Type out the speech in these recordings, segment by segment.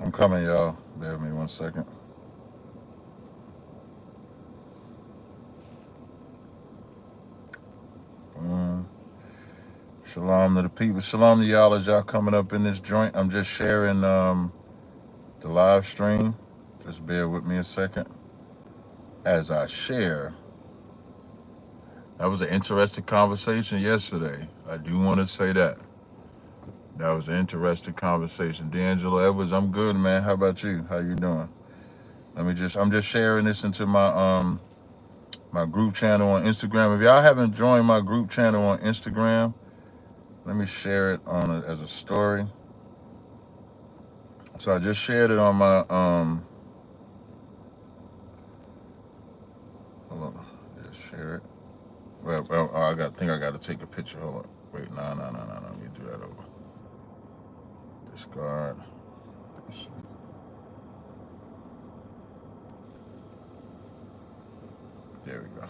I'm coming, y'all. Bear with me 1 second. Um, Shalom to the people. Shalom to y'all as y'all coming up in this joint. I'm just sharing the live stream. Just bear with me a second as I share. That was an interesting conversation yesterday. I do want to say that. That was an interesting conversation. D'Angelo Edwards, I'm good, man. How about you? How you doing? I'm just sharing this into my group channel on Instagram. If y'all haven't joined my group channel on Instagram, let me share it as a story. So I just shared it on my hold on, just share it. Well, I think I got to take a picture. Hold on. Wait, no. Let me do that over. Discard. There we go.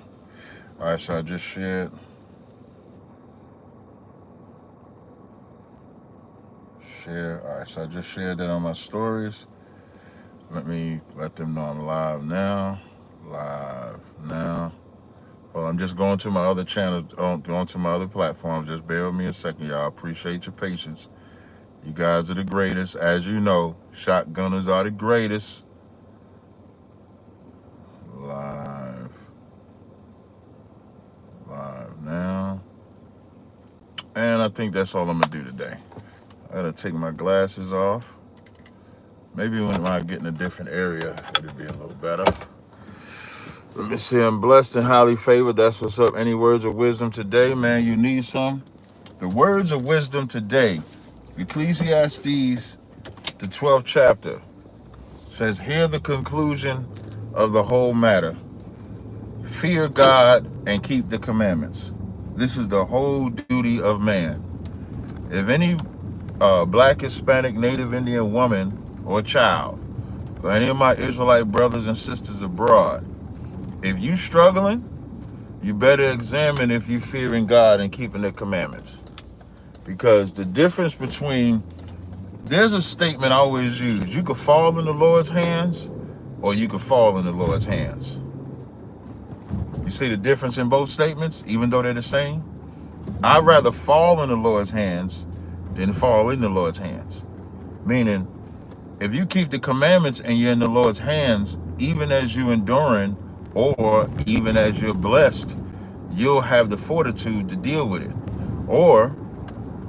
All right, so I just shared. Share. All right, so I just shared that on my stories. Let me let them know I'm live now. Live now. Well, I'm just going to my other channel, going to my other platforms. Just bear with me a second, y'all. Appreciate your patience. You guys are the greatest. As you know, shotgunners are the greatest. Live now. And I think that's all I'm going to do today. I got to take my glasses off. Maybe when I get in a different area, it'll be a little better. Let me see. I'm blessed and highly favored. That's what's up. Any words of wisdom today, man? You need some? The words of wisdom today. Ecclesiastes, the 12th chapter, says, hear the conclusion of the whole matter. Fear God and keep the commandments. This is the whole duty of man. If any black, Hispanic, Native Indian woman or child, or any of my Israelite brothers and sisters abroad, if you struggling, you better examine if you fearing God and keeping the commandments. Because the difference between, there's a statement I always use, you could fall in the Lord's hands or you could fall in the Lord's hands. You see the difference in both statements, even though they're the same? I'd rather fall in the Lord's hands than fall in the Lord's hands. Meaning, if you keep the commandments and you're in the Lord's hands, even as you're enduring or even as you're blessed, you'll have the fortitude to deal with it. Or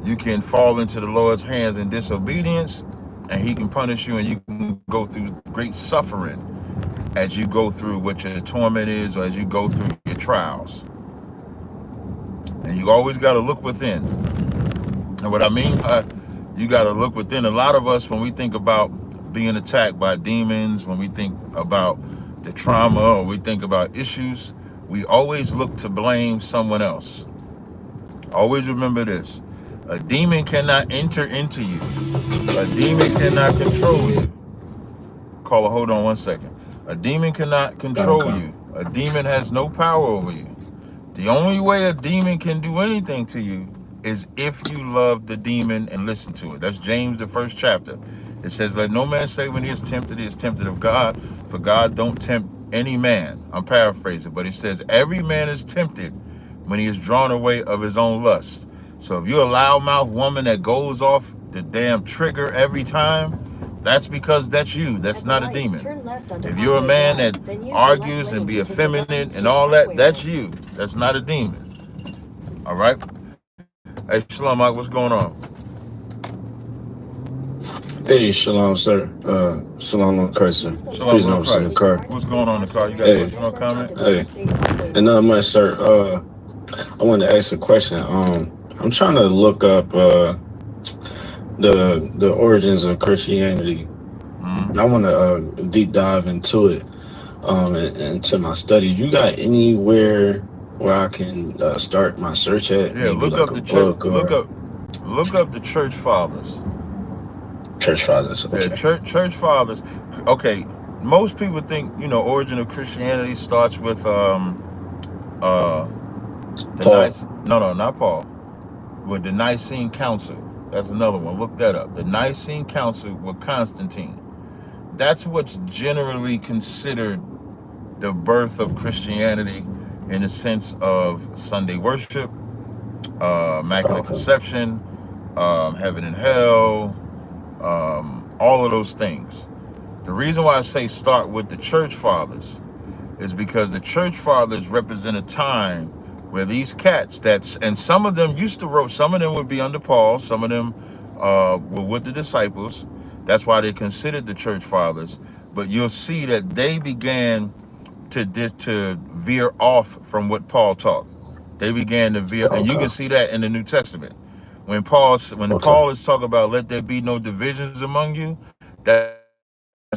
you can fall into the Lord's hands in disobedience and he can punish you and you can go through great suffering as you go through what your torment is or as you go through your trials. And you always got to look within. And what I mean by you got to look within, a lot of us, when we think about being attacked by demons, when we think about the trauma or we think about issues, we always look to blame someone else. Always remember this. A demon cannot enter into you. A demon cannot control you. Caller, hold on 1 second. A demon cannot control you. A demon has no power over you. The only way a demon can do anything to you is if you love the demon and listen to it. That's James, the 1st chapter. It says, let no man say when he is tempted of God, for God don't tempt any man. I'm paraphrasing, but it says every man is tempted when he is drawn away of his own lust. So if you're a loudmouth woman that goes off the damn trigger every time, that's because that's you. That's not a demon. If you're a man that argues and be effeminate and all that, that's you. That's not a demon. All right? Hey, Shalom, Mike, what's going on? Hey, shalom, sir. Shalom on car, sir. Shalom on Christ. What's going on in the car? You got a question or comment? Hey, and not much, sir. I wanted to ask a question. I'm trying to look up the origins of Christianity. I want to deep dive into it, into my studies. You got anywhere where I can start my search at? Yeah, look up the church. Look up the church fathers. Church fathers. Okay. Yeah, church fathers. Okay, most people think origin of Christianity starts with Paul. Not Paul. With the Nicene Council. That's another one. Look that up. The Nicene Council with Constantine. that's what's generally considered the birth of Christianity, in the sense of Sunday worship, Immaculate Okay. Conception, heaven and hell, all of those things. The reason why I say start with the church fathers is because the church fathers represent a time where these cats and some of them used to wrote, some of them would be under Paul, some of them were with the disciples. That's why they're considered the church fathers. But you'll see that they began to veer off from what Paul taught. They began to veer, and you can see that in the New Testament. When Paul is talking about let there be no divisions among you, that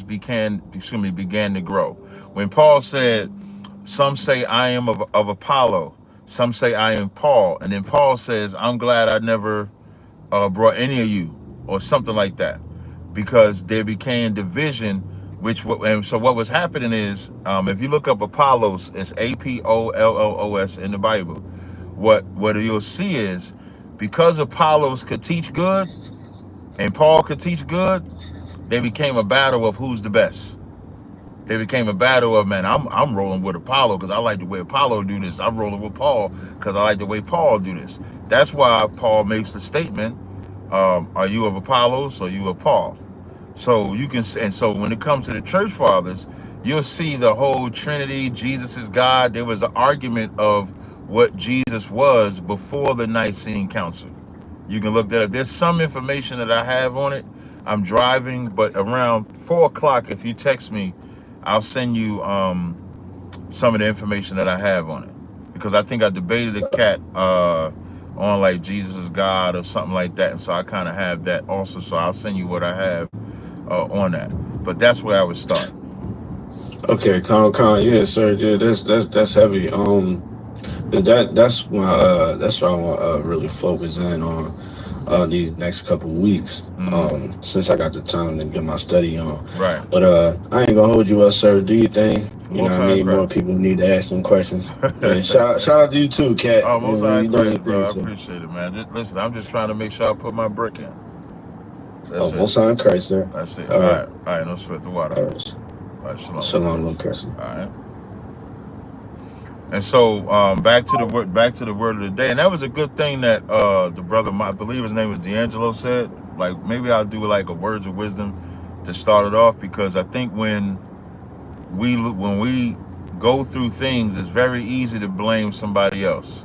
began to grow. When Paul said, some say I am of Apollo, some say I am Paul, and then Paul says, I'm glad I never brought any of you, or something like that, because there became division. And so what was happening is, if you look up Apollos, it's Apollos in the Bible. What you'll see is, because Apollos could teach good and Paul could teach good, they became a battle of who's the best. They became a battle of, man, I'm rolling with Apollo because I like the way Apollo do this. I'm rolling with Paul because I like the way Paul do this. That's why Paul makes the statement, are you of Apollos or are you of Paul? So you can, and so when it comes to the church fathers, you'll see the whole Trinity, Jesus is God. There was an argument of what Jesus was before the Nicene Council. You can look that up. There's some information that I have on it. I'm driving, but around 4 o'clock, if you text me, I'll send you some of the information that I have on it. Because I think I debated a cat on like Jesus is God or something like that. And so I kind of have that also. So I'll send you what I have on that. But that's where I would start. Okay, yeah, sir. Yeah, that's heavy. That's what I want to really focus in on these next couple of weeks. Since I got the time to get my study on. Right. But I ain't gonna hold you up, sir. Do you think you know what I mean? More people need to ask some questions. Yeah, shout out to you too, Cat. Oh, most high praise, bro. I So. appreciate it, man. Listen, I'm just trying to make sure I put my brick in. That's most high Christ, sir. That's it. All right. No sweat the water. All right. Shalom. Shalom, Lord Christ. All right. And so back to the word of the day, and that was a good thing that the brother, I believe his name was D'Angelo, said. Like, maybe I'll do like a words of wisdom to start it off, because I think when we go through things, it's very easy to blame somebody else.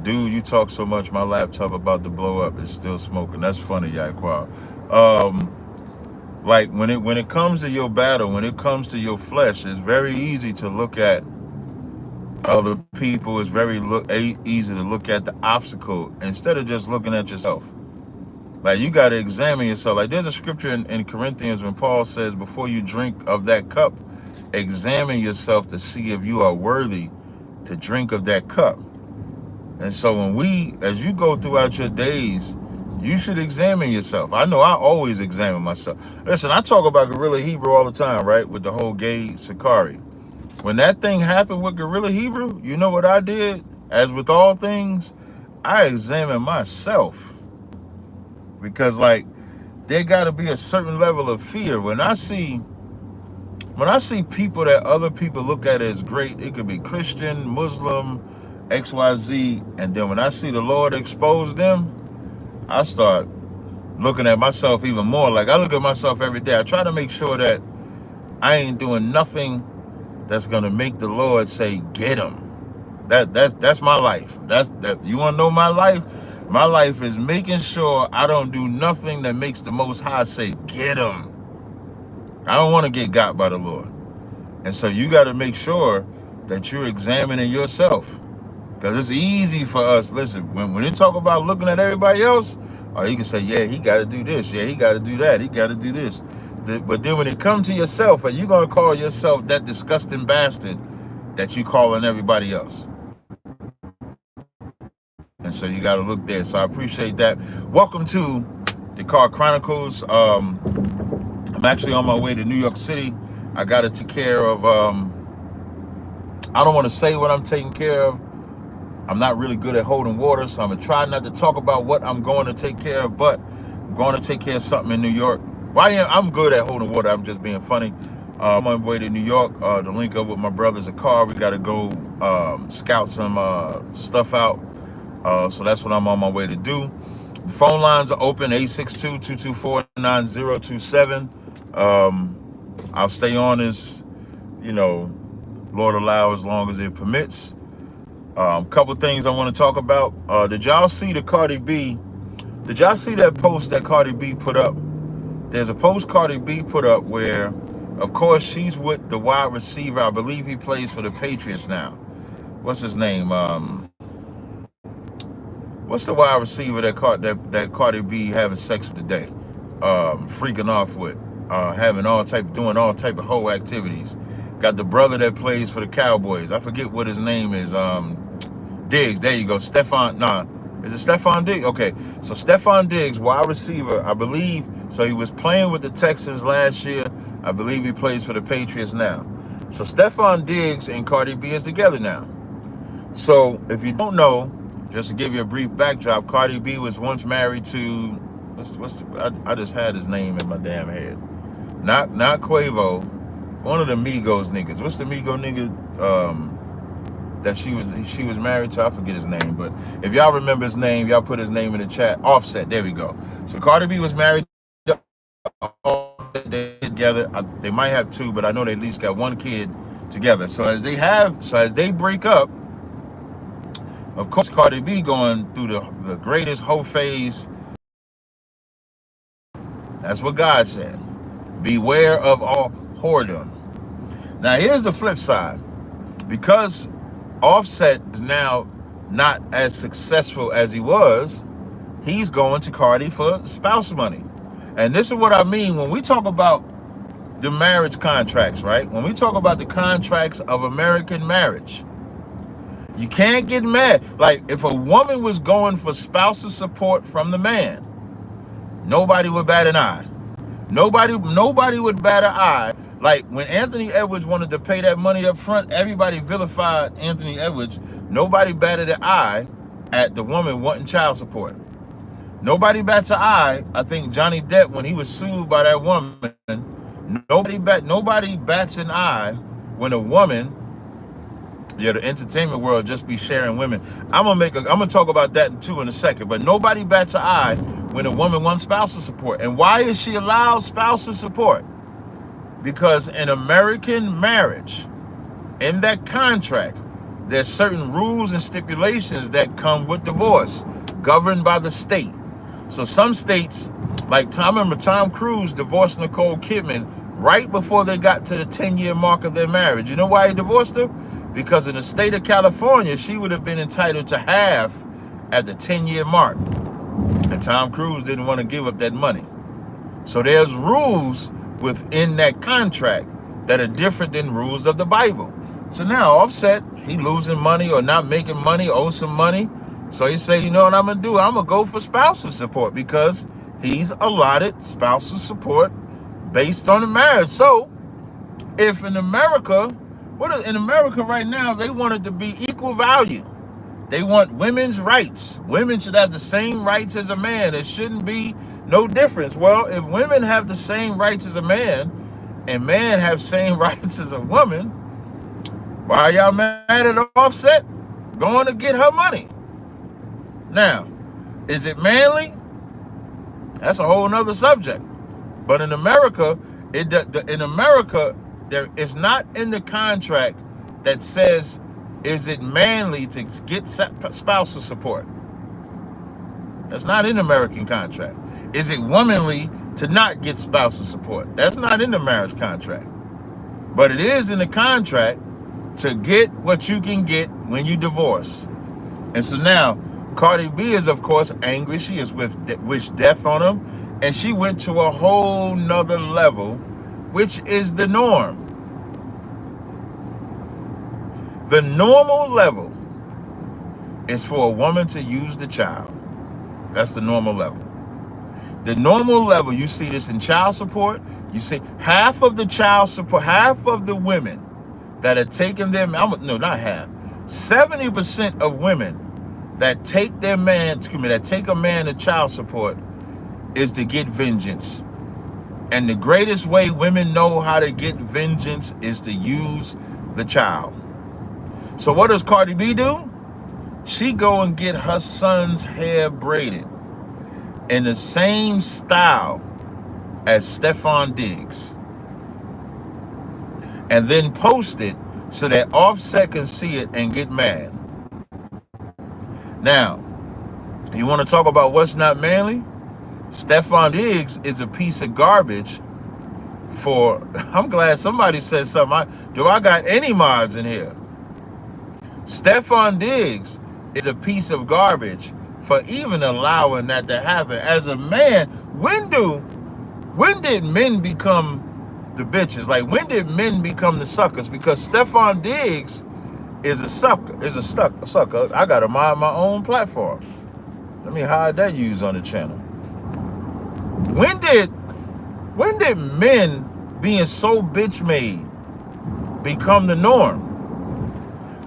Dude, you talk so much, my laptop about to blow up. It's still smoking. That's funny, Yaquab. Like when it comes to your battle, when it comes to your flesh, it's very easy to look at other people. It's very easy to look at the obstacle instead of just looking at yourself. Like, you got to examine yourself. Like, there's a scripture in Corinthians when Paul says, before you drink of that cup, examine yourself to see if you are worthy to drink of that cup. And so as you go throughout your days, you should examine yourself. I know I always examine myself. Listen, I talk about Guerrilla Hebrew all the time, right? With the whole gay Sakari. When that thing happened with Guerrilla Hebrew, you know what I did? As with all things, I examined myself. Because, like, there got to be a certain level of fear. When I see people that other people look at as great, it could be Christian, Muslim, XYZ, and then when I see the Lord expose them, I start looking at myself even more. Like, I look at myself every day. I try to make sure that I ain't doing nothing that's gonna make the Lord say, get him. That's my life. That you wanna know my life? My life is making sure I don't do nothing that makes the Most High say, get him. I don't want to get got by the Lord. And so you got to make sure that you're examining yourself. Because it's easy for us. Listen, when they talk about looking at everybody else, or you can say, yeah, he got to do this. Yeah, he got to do that. He got to do this. But then when it comes to yourself, are you going to call yourself that disgusting bastard that you calling everybody else? And so you got to look there. So I appreciate that. Welcome to the Car Chronicles. I'm actually on my way to New York City. I got to take care of, I don't want to say what I'm taking care of. I'm not really good at holding water, so I'm going to try not to talk about what I'm going to take care of, but I'm going to take care of something in New York. I'm good at holding water. I'm just being funny. I'm on my way to New York to link up with my brother's a car. We got to go scout some stuff out. So that's what I'm on my way to do. The phone lines are open, 862-224-9027. I'll stay on as, Lord allow, as long as it permits. Couple things I want to talk about. Did y'all see the Cardi B? Did y'all see that post that Cardi B put up? There's a post Cardi B put up where, of course, she's with the wide receiver. I believe he plays for the Patriots now. What's his name? What's the wide receiver that Cardi B having sex with today? Freaking off with, doing all type of whole activities. Got the brother that plays for the Cowboys. I forget what his name is. Diggs. There you go. Is it Stephon Diggs? Okay. So Stephon Diggs, wide receiver, I believe. So he was playing with the Texans last year. I believe he plays for the Patriots now. So Stephon Diggs and Cardi B is together now. So if you don't know, just to give you a brief backdrop, Cardi B was once married to I just had his name in my damn head. Not Quavo, one of the Migos niggas. What's the Migo nigga that she was married to? I forget his name, but if y'all remember his name, y'all put his name in the chat. Offset, there we go. So Cardi B was married together. They might have two, but I know they at least got one kid together. So as they break up, of course, Cardi B going through the greatest hoe phase. That's what God said. Beware of all whoredom. Now, here's the flip side. Because Offset is now not as successful as he was, he's going to Cardi for spouse money. And this is what I mean when we talk about the marriage contracts, right? When we talk about the contracts of American marriage, you can't get mad. Like, if a woman was going for spousal support from the man, nobody would bat an eye. Nobody would bat an eye. Like, when Anthony Edwards wanted to pay that money up front, everybody vilified Anthony Edwards. Nobody batted an eye at the woman wanting child support. Nobody bats an eye. I think Johnny Depp, when he was sued by that woman, nobody bats an eye when a woman, the entertainment world just be sharing women. I'm gonna talk about that too in a second, but nobody bats an eye when a woman wants spousal support. And why is she allowed spousal support? Because in American marriage, in that contract, there's certain rules and stipulations that come with divorce, governed by the state. So some states, like I remember Tom Cruise divorced Nicole Kidman right before they got to the 10-year mark of their marriage. You know why he divorced her? Because in the state of California, she would have been entitled to half at the 10-year mark. And Tom Cruise didn't want to give up that money. So there's rules within that contract that are different than rules of the Bible. So now Offset, he losing money or not making money, owes some money. So he say, you know what I'm going to do? I'm going to go for spousal support because he's allotted spousal support based on the marriage. So if in America right now, they want it to be equal value. They want women's rights. Women should have the same rights as a man. There shouldn't be no difference. Well, if women have the same rights as a man and men have same rights as a woman, why are y'all mad at Offset going to get her money? Now, is it manly? That's a whole nother subject. But in America, there is not in the contract that says, is it manly to get spousal support? That's not in the American contract. Is it womanly to not get spousal support? That's not in the marriage contract. But it is in the contract to get what you can get when you divorce. And so now, Cardi B is, of course, angry. She is wished death on him. And she went to a whole nother level, which is the norm. The normal level is for a woman to use the child. That's the normal level. The normal level, you see this in child support. You see half of the child support, half of the women that are taking their, no, not half, 70% of women that take a man to child support is to get vengeance. And the greatest way women know how to get vengeance is to use the child. So what does Cardi B do? She go and get her son's hair braided in the same style as Stephon Diggs, and then post it so that Offset can see it and get mad. Now, you want to talk about what's not manly? Stephon Diggs is a piece of garbage for, I'm glad somebody said something. Do I got any mods in here? Stephon Diggs is a piece of garbage for even allowing that to happen. As a man, when did men become the bitches? Like, when did men become the suckers? Because Stephon Diggs is a sucker, sucker. I gotta mind my own platform. Let me hide that use on the channel. When did men being so bitch made become the norm?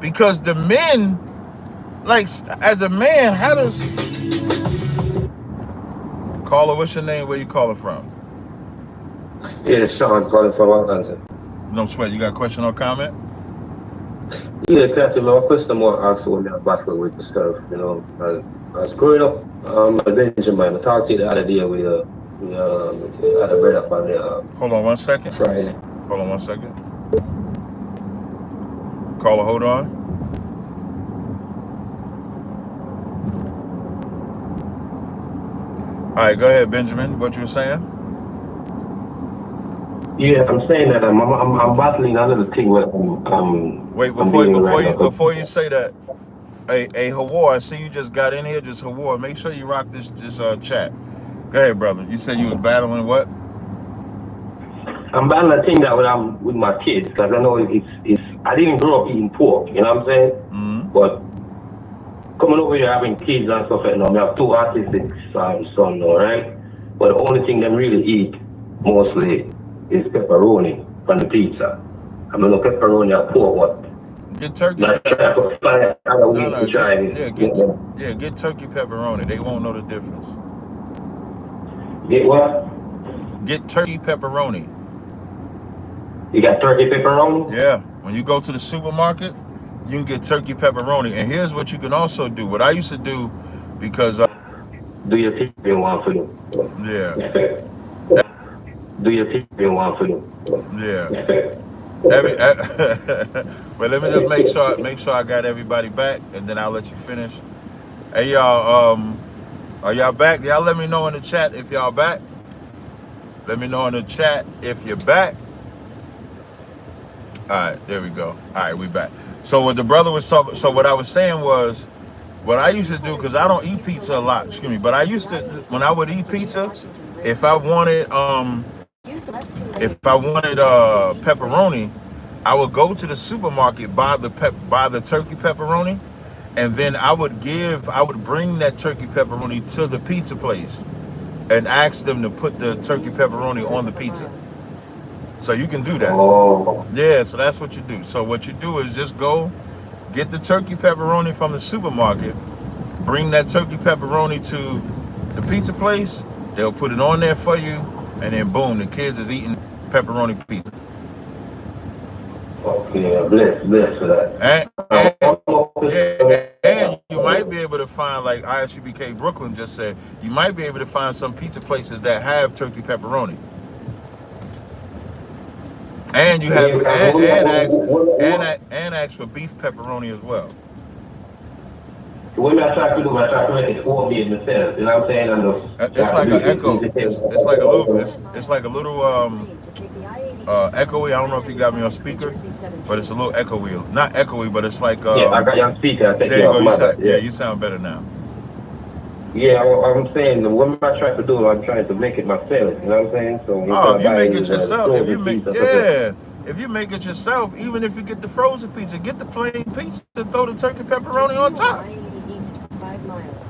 Because the men, like, as a man, how does... Caller, what's your name? Where you calling from? Yeah, Sean calling from Atlanta. No sweat. You got a question or comment? Yeah, Captain, my question more also when I battle with the stuff, you know. As growing up, a Benjamin, I talked to you the other day we had a bread up on the Hold on 1 second. Friday. Hold on 1 second. Caller, hold on. All right, go ahead, Benjamin. What you were saying? Yeah, I'm saying that I'm battling another thing with Wait, before you say that, hey Hawar, I see you just got in here. Just Hawar, make sure you rock this chat. Go ahead, brother. You said you was battling what? I'm battling a thing that when I'm with my kids, because I know it's I didn't grow up eating pork, you know what I'm saying? Mm-hmm. But coming over here having kids and stuff, and I have two autistic sons, all right? But the only thing them really eat mostly is pepperoni from the pizza. I mean, no pepperoni or pork, what? Get turkey. Get turkey pepperoni. They won't know the difference. Get what? Get turkey pepperoni. You got turkey pepperoni? Yeah. When you go to the supermarket, you can get turkey pepperoni. And here's what you can also do. What I used to do, because do your TV one for you. Yeah. Do your TV one for you. Yeah. But let me just make sure I got everybody back, and then I'll let you finish. Hey y'all, are y'all back? Y'all let me know in the chat if y'all back. Let me know in the chat if you're back. All right, there we go. All right, we back. So what the brother was talking, so what I was saying was, what I used to do, because I don't eat pizza a lot, excuse me, but I used to, when I would eat pizza, if I wanted pepperoni, I would go to the supermarket, buy the turkey pepperoni, and then I would bring that turkey pepperoni to the pizza place and ask them to put the turkey pepperoni on the pizza. So you can do that. Oh. Yeah, so that's what you do. So what you do is just go get the turkey pepperoni from the supermarket, bring that turkey pepperoni to the pizza place, they'll put it on there for you, and then boom, the kids is eating pepperoni pizza. Okay, bless for that. And you might be able to find, like ISUBK Brooklyn just said, you might be able to find some pizza places that have turkey pepperoni. And you have and ask for beef pepperoni as well. When I try to make it for me myself, you know what I'm saying? It's like an echo. It's like a little echoey. I don't know if you got me on speaker, but it's a little echoey. Not echoey, but it's like yeah, I got you on speaker. There you go. You sound better now. Yeah, I'm saying what I try to do, I'm trying to make it myself. You know what I'm saying? So if you make it yourself, if you make it yourself, even if you get the frozen pizza, get the plain pizza and throw the turkey pepperoni on top.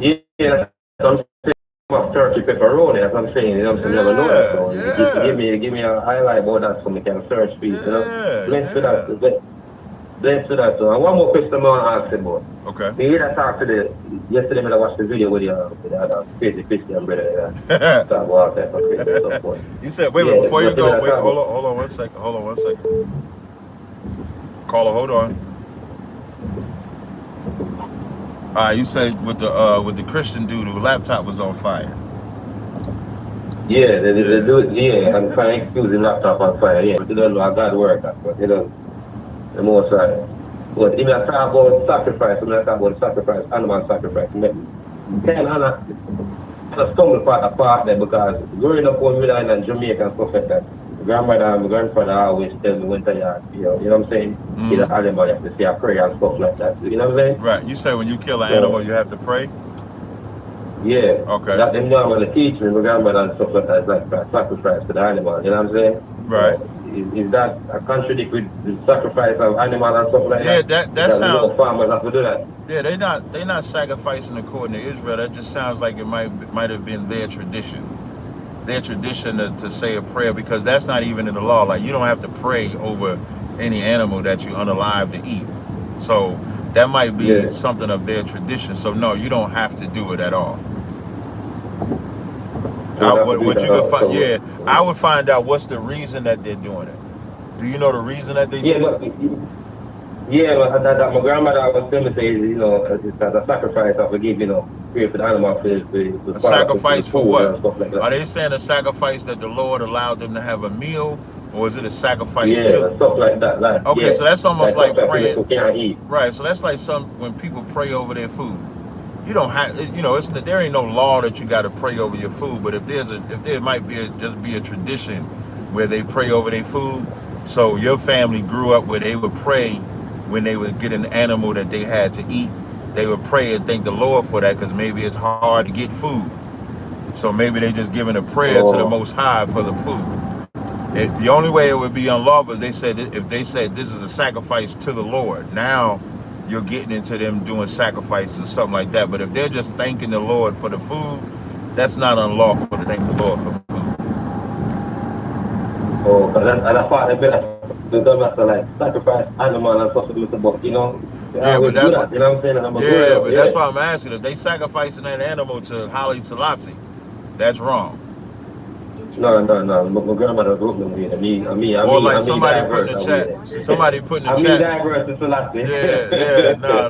Yeah, I'm saying about turkey pepperoni. As I'm saying, you know, never know that. So give me a highlight about that so we can search piece. You know, bless for that. Bless to that. So, and one more question I want to ask about. Okay. Me hear that talk yesterday when I watched the video with the other crazy Christian brother. Talk about all type of Christian stuff. You said, wait, before you go, wait, hold on 1 second. Hold on 1 second. Caller, hold on. You said with the Christian dude whose laptop was on fire. Yeah, they do it, yeah, I'm trying to excuse the laptop on fire, yeah, but they don't know how God works, but they don't, the most right. But if I talk about sacrifice, when I talk about sacrifice, animal sacrifice, kind of stumble apart there because growing up on Rhode Island, Jamaica and stuff like that, my grandmother and my grandfather always tell me when you know what I'm saying? You know, animal, you have to say a prayer and stuff like that, you know what I'm saying? Right, you say when you kill an animal, you have to pray? Yeah. Okay. That them normally teach me, my grandmother and stuff like that, is like a sacrifice to the animal, you know what I'm saying? Right. Is that a contradict with the sacrifice of animal and stuff like that? Yeah, that sounds. Farmers have to do that. Yeah, they not sacrificing according to Israel. That just sounds like it might have been their tradition. Their tradition to say a prayer, because that's not even in the law. Like, you don't have to pray over any animal that you unalive to eat. So that might be something of their tradition. So no, you don't have to do it at all. I would find out what's the reason that they're doing it. Do you know the reason that they did it? But that my grandmother was telling me, say, you know, it's a sacrifice of forgive, you know, pray for the animal for a sacrifice for what? And stuff like that. Are they saying a sacrifice that the Lord allowed them to have a meal, or is it a sacrifice stuff like that. Like, okay, so that's almost like praying. Can't eat. Right, so that's like when people pray over their food. You don't have, you know, there ain't no law that you got to pray over your food, but if there might be a tradition where they pray over their food. So your family grew up where they would pray when they would get an animal that they had to eat. They would pray and thank the Lord for that, because maybe it's hard to get food. So maybe they just giving a prayer to the Most High for the food. The only way it would be unlawful is if they said this is a sacrifice to the Lord. Now you're getting into them doing sacrifices or something like that. But if they're just thanking the Lord for the food, that's not unlawful to thank the Lord for food. Oh, because that's part of it. They don't have to like sacrifice animal and stuff, but you know. Yeah, but that's what, you know what I'm saying? But that's why I'm asking. If they sacrificing that animal to Haile Selassie, that's wrong. No. My grandmother wrote me. Or like somebody put in the chat. Somebody put in the chat.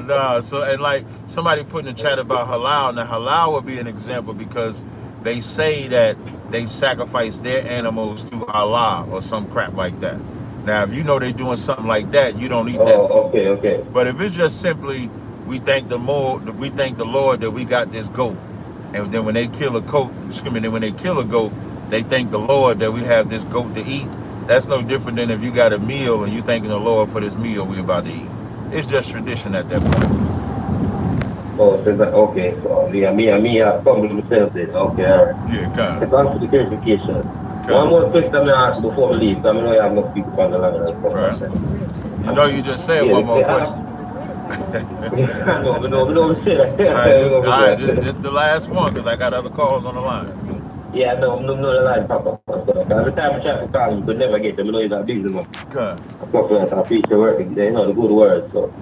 No. So, and like somebody put in the chat about halal. Now halal would be an example because they say that they sacrifice their animals to Allah or some crap like that. Now, if you know they're doing something like that, you don't eat that food. Okay. But if it's just simply we thank the Lord that we got this goat, and then when they kill a goat, they thank the Lord that we have this goat to eat. That's no different than if you got a meal and you thanking the Lord for this meal we're about to eat. It's just tradition at that point. Oh, so okay. So me, I fumbled myself there. Okay, all right. Yeah, kind of. Thanks for the clarification. One more question I'm gonna ask before we leave. I know you have no people on the line. Right. You know, you just said one more question. No, we say that. All right, this is the last one because I got other calls on the line. Yeah, no, the line pop up. Every time I try to call you, could never get them. You know you're not busy, man. Good. I preach the word, you know, the good words, so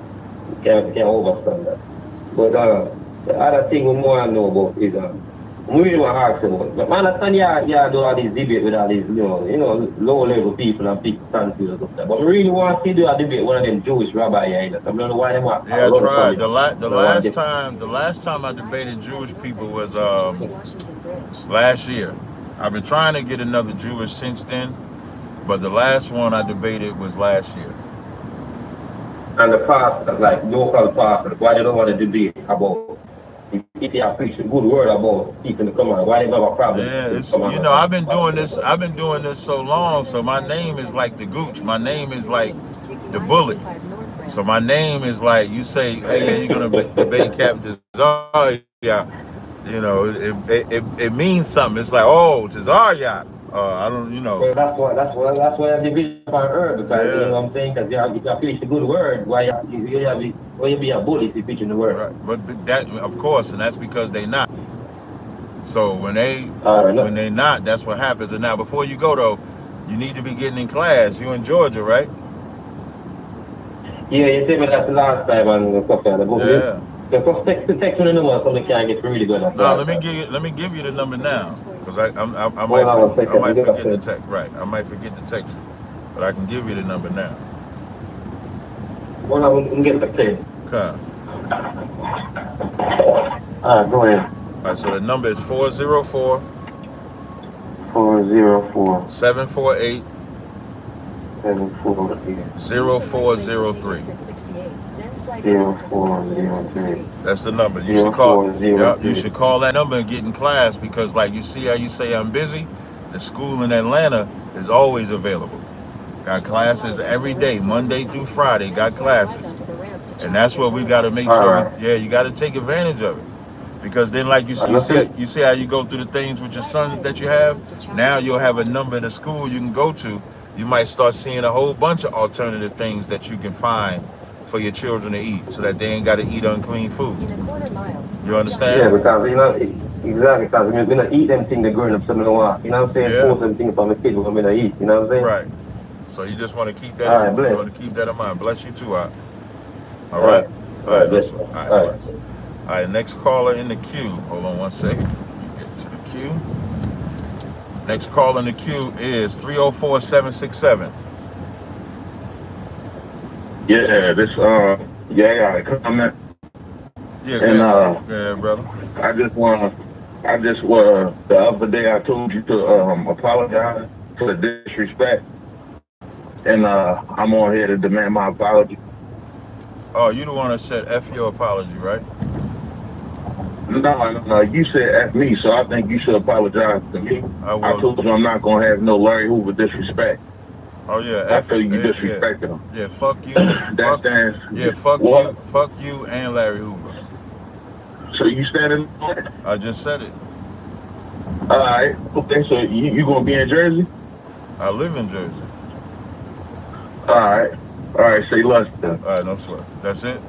you can't overstand that. But the other thing we more know about is we really want to ask about. But I understand you do all these debates with all these, you know, low level people and people stand to stuff. But we really want to do a debate with one of them Jewish rabbi here. I don't know why they want. Yeah, I tried. The last time I debated Jewish people was last year. I've been trying to get another Jewish since then, but the last one I debated was last year. And the pastor, like local pastors, why they don't want to debate about if they are preaching good word about people to come on, why they don't have a problem? Yeah, you know, I've been doing this so long, so my name is like the gooch. My name is like the bully. So my name is like, you say, hey, you're gonna debate Captain Tazaryach. You know, it means something. It's like, oh, Tazaryach. I don't, you know. So that's why I division on earth, because you know what I'm saying? Because if you preach the good word, why you be a bully if you preaching the word? Right. But that, of course, and that's because they not. So when they not, that's what happens. And now, before you go though, you need to be getting in class. You in Georgia, right? Yeah, you said me that the last time and stuff like that. Yeah. Just text me the number so they can get really good. No, let me give you the number now, because I Hold on a second. might forget to text. Right, I might forget to text you, but I can give you the number now. Hold on, we can get the pen. Okay. Alright, go ahead. Alright, so the number is 404 404 748 748 0403. 0403. That's the number. You should call. Yep, you should call that number and get in class, because, like, you see how you say I'm busy. The school in Atlanta is always available. Got classes every day, Monday through Friday. Got classes, and that's what we got to make sure. Yeah, you got to take advantage of it, because then, like you see how you go through the things with your sons that you have. Now you'll have a number in the school you can go to. You might start seeing a whole bunch of alternative things that you can find for your children to eat, so that they ain't got to eat unclean food. You understand? Yeah, because exactly, because we're gonna eat them things that growing up, so we don't want, you know what I'm saying? Force them things for my kids, we're gonna eat, you know what I'm saying? Right. So you just want to keep that. All You want to keep that in mind. Bless you too, All right. All right. Bless. All right. Next caller in the queue. Hold on one second. You get to the queue. Next caller in the queue is 304-767. Yeah, this I comment. Yeah, and yeah, brother. I just the other day I told you to apologize for the disrespect, and I'm on here to demand my apology. Oh, you the one that said F your apology, right? No, you said F me, so I think you should apologize to me. I told you I'm not gonna have no Larry Hoover disrespect. Oh yeah, after you disrespected him. Yeah, fuck you. Fuck you and Larry Hoover. So you standing? I just said it. All right. Okay, so you gonna be in Jersey? I live in Jersey. All right. Say less then. All right, no sweat. That's it?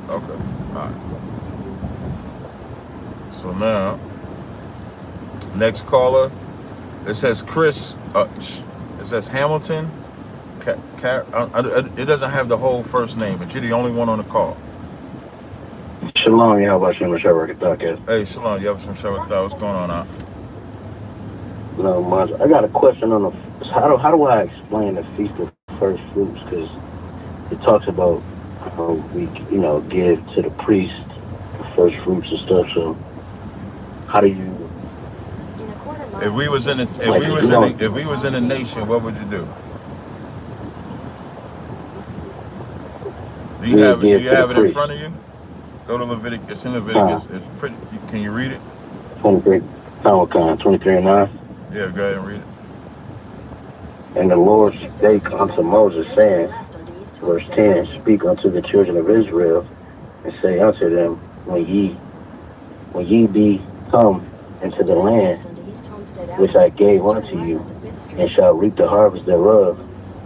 Okay. All right. So now, next caller, it says Chris, it says Hamilton. It doesn't have the whole first name, but you're the only one on the call. Shalom, Yahweh Tazaryach Podcast. Hey, Shalom, Yahweh Tazaryach. What's going on out? No much. I got a question on how do I explain the Feast of First Fruits? Because it talks about how we, give to the priest the first fruits and stuff. So how do you? If we was in a nation, what would you do? Do you have it in front of you? Go to Leviticus. It's in Leviticus. It's pretty. Can you read it? 23. 23:9. Yeah, go ahead and read it. And the Lord spake unto Moses, saying, verse 10, speak unto the children of Israel, and say unto them, when ye be come into the land which I gave unto you, and shall reap the harvest thereof,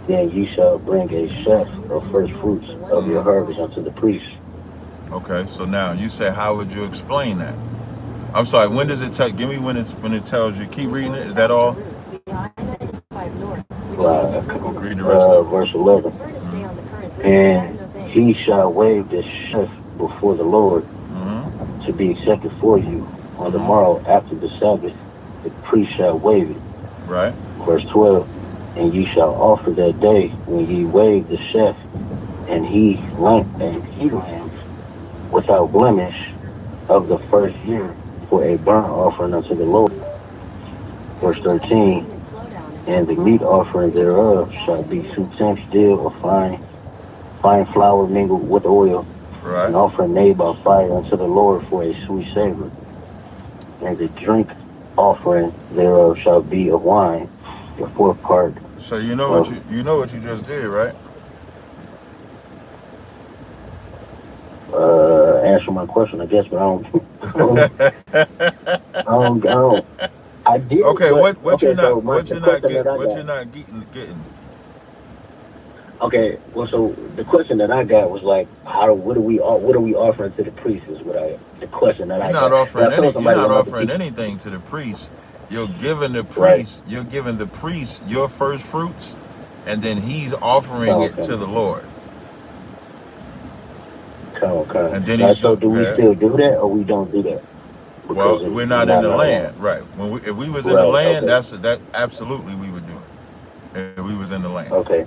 then ye shall bring a sheaf of first fruits of your harvest unto the priest. Okay, so now you say, how would you explain that? I'm sorry, when does it tell? Give me when it tells you. Keep reading it. Is that all? Read the rest of it. Verse 11. And he shall wave the sheaf before the Lord to be accepted for you on the morrow after the Sabbath. The priest shall wave it. Right. Verse 12. And ye shall offer that day when ye wave the sheaf, and he lambs without blemish of the first year for a burnt offering unto the Lord. Verse 13. And the meat offering thereof shall be 2 tenths dill of fine flour mingled with oil, right. An offering made by fire unto the Lord for a sweet savor. And the drink offering thereof shall be of wine, the fourth part. So you know what you just did, right? Answer my question, I guess, but I don't. I did. Okay, but, what you're not getting? Okay, well, so the question that I got was like, what are we offering to the priest? Is the question that I got. You're not offering anything to the priest. You're giving the priest. Right. You're giving the priest your first fruits, and then he's offering it to the Lord. Okay. And then so do we still do that, or we don't do that? Because well, we're not in the land, right? If we was in the land, that absolutely we would do it. If we was in the land. Okay.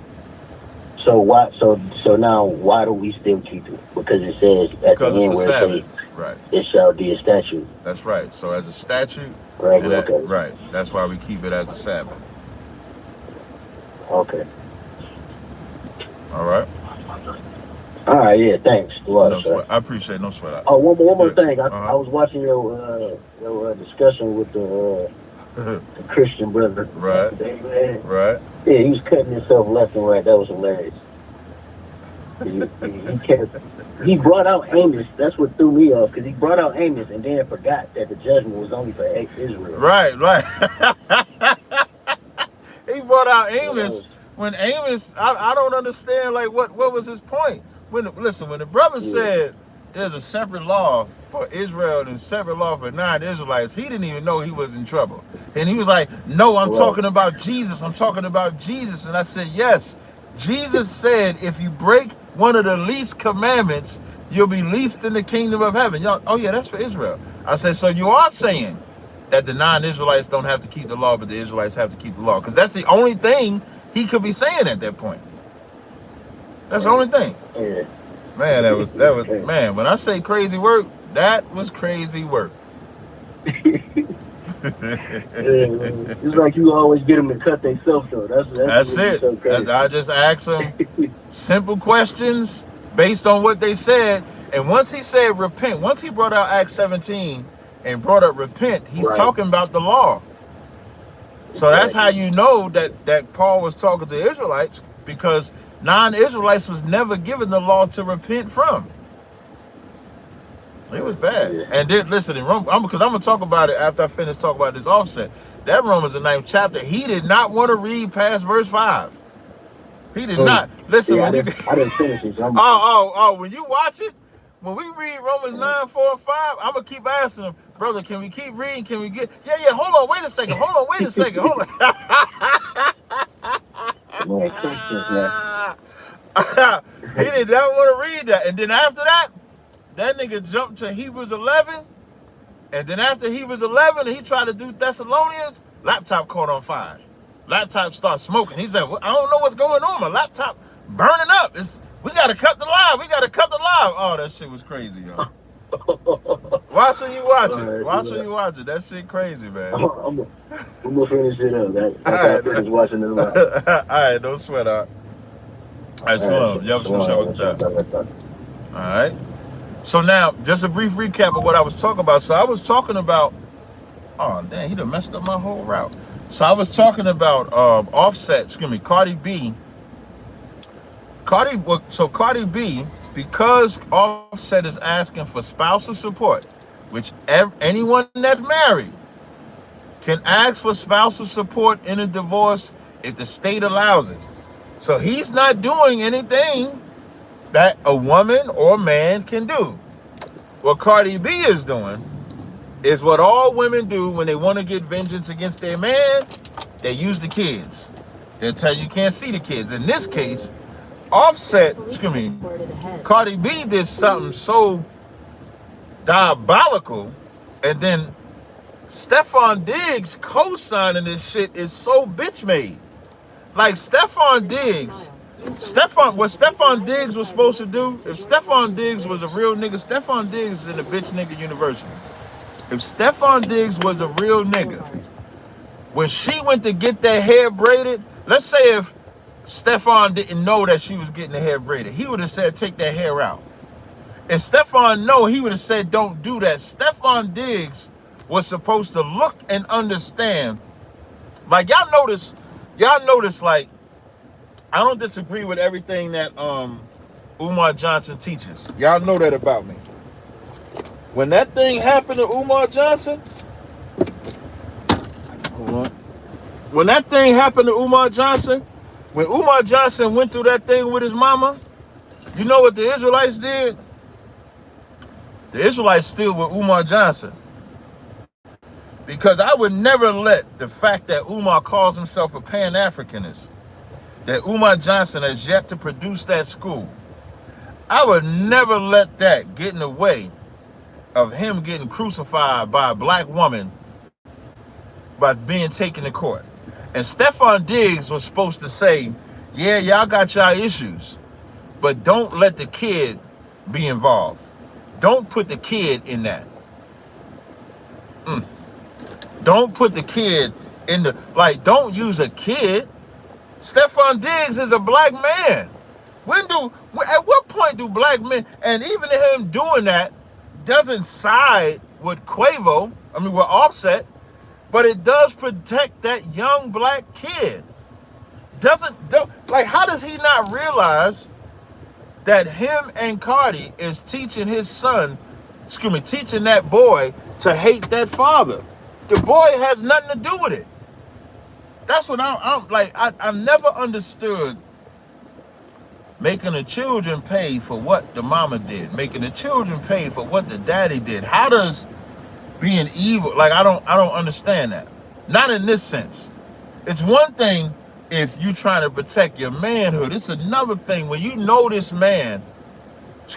So why? So now, why do we still keep it? Because it says at the end where it says, right, it shall be a statute. That's right. So as a statute, right. Right. That's why we keep it as a Sabbath. Okay. All right. All right. Yeah. Thanks. I appreciate it. No sweat out. Oh, one more thing. I was watching your discussion with the Christian brother. Right. Right. Yeah, he was cutting himself left and right. That was hilarious. He brought out Amos. That's what threw me off, because he brought out Amos and then forgot that the judgment was only for Israel. Right. He brought out Amos when Amos. I don't understand. Like, what was his point? When the brother said there's a separate law for Israel and a separate law for non-Israelites, he didn't even know he was in trouble. And he was like, no, I'm talking about Jesus. I'm talking about Jesus. And I said, yes, Jesus said, if you break one of the least commandments, you'll be least in the kingdom of heaven. Y'all, oh yeah, that's for Israel. I said, so you are saying that the non-Israelites don't have to keep the law, but the Israelites have to keep the law? Because that's the only thing he could be saying at that point. That's the only thing. Yeah. Man, that was man, when I say crazy work, that was crazy work. It's like you always get them to cut themselves though. That's it. So I just asked them simple questions based on what they said. And once he said repent, once he brought out Acts 17 and brought up repent, he's talking about the law. So that's how you know that Paul was talking to Israelites, because non-Israelites was never given the law to repent from. It was bad. And then listen, in Rome, because I'm gonna talk about it after I finish talking about this offset. That Romans the 9th chapter, he did not want to read past verse 5. He did not. Listen, I didn't finish it. When you watch it, when we read Romans 9, 4, and 5, I'm gonna keep asking him, brother, can we keep reading? Can we get hold on, wait a second, hold on. He did not want to read that. And then after that nigga jumped to Hebrews 11. And then after Hebrews 11, he tried to do Thessalonians, laptop caught on fire. Laptop started smoking. He said, well, I don't know what's going on. My laptop burning up. We got to cut the live. Oh, that shit was crazy, yo. Watch when you watch it. That shit crazy, man. I'm going to finish it up. I finish watching it live. All right, don't sweat out. All right, shalom. All right. So now, just a brief recap of what I was talking about. So I was talking about, oh, damn, he done messed up my whole route. So I was talking about Cardi B. Cardi B, because Offset is asking for spousal support, which anyone that's married can ask for spousal support in a divorce if the state allows it. So he's not doing anything that a woman or man can do. What Cardi B is doing is what all women do when they want to get vengeance against their man. They use the kids. They'll tell you can't see the kids. In this case, Cardi B did something so diabolical, and then Stephon Diggs co-signing this shit is so bitch made. Like Stephon Diggs was supposed to do, if Stephon Diggs was a real nigga, Stephon Diggs is in the bitch nigga university. If Stephon Diggs was a real nigga, when she went to get that hair braided, let's say if Stephon didn't know that she was getting the hair braided, he would have said, take that hair out. If Stephon know, he would have said, don't do that. Stephon Diggs was supposed to look and understand. Like, y'all notice, like, I don't disagree with everything that Umar Johnson teaches. Y'all know that about me. When that thing happened to Umar Johnson, when Umar Johnson went through that thing with his mama, you know what the Israelites did? The Israelites stood with Umar Johnson. Because I would never let the fact that Umar calls himself a Pan-Africanist, that Umar Johnson has yet to produce that school. I would never let that get in the way of him getting crucified by a black woman by being taken to court. And Stephon Diggs was supposed to say, yeah, y'all got y'all issues, but don't let the kid be involved. Don't put the kid in that. Don't put the kid in the, like, don't use a kid. Stephon Diggs is a black man. At what point do black men, and even him doing that doesn't side with with Offset, but it does protect that young black kid. How does he not realize that him and Cardi is teaching teaching that boy to hate that father? The boy has nothing to do with it. That's what I'm like. I never understood making the children pay for what the mama did, making the children pay for what the daddy did. How does being evil, like, I don't understand that. Not in this sense. It's one thing if you trying to protect your manhood. It's another thing when you know this man,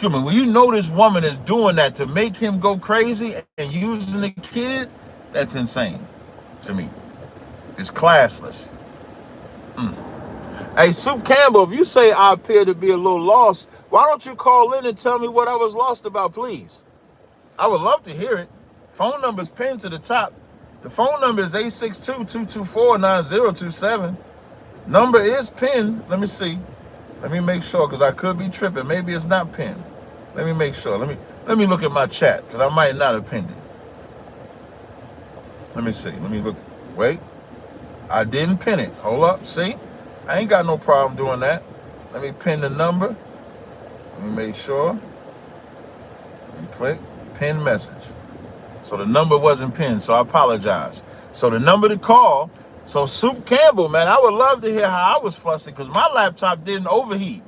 when you know this woman is doing that to make him go crazy and using the kid. That's insane to me. It's classless. Hey, Soup Campbell, if you say I appear to be a little lost, why don't you call in and tell me what I was lost about, please? I would love to hear it. Phone number's pinned to the top. The phone number is 862-224-9027. Number is pinned. Let me see. Let me make sure, because I could be tripping. Maybe it's not pinned. Let me make sure. Let me look at my chat, because I might not have pinned it. Let me see. Let me look. Wait. I didn't pin it. Hold up. See? I ain't got no problem doing that. Let me pin the number. Let me make sure. Let me click. Pin message. So the number wasn't pinned, so I apologize. So the number to call. So Soup Campbell, man, I would love to hear how I was fussing because my laptop didn't overheat.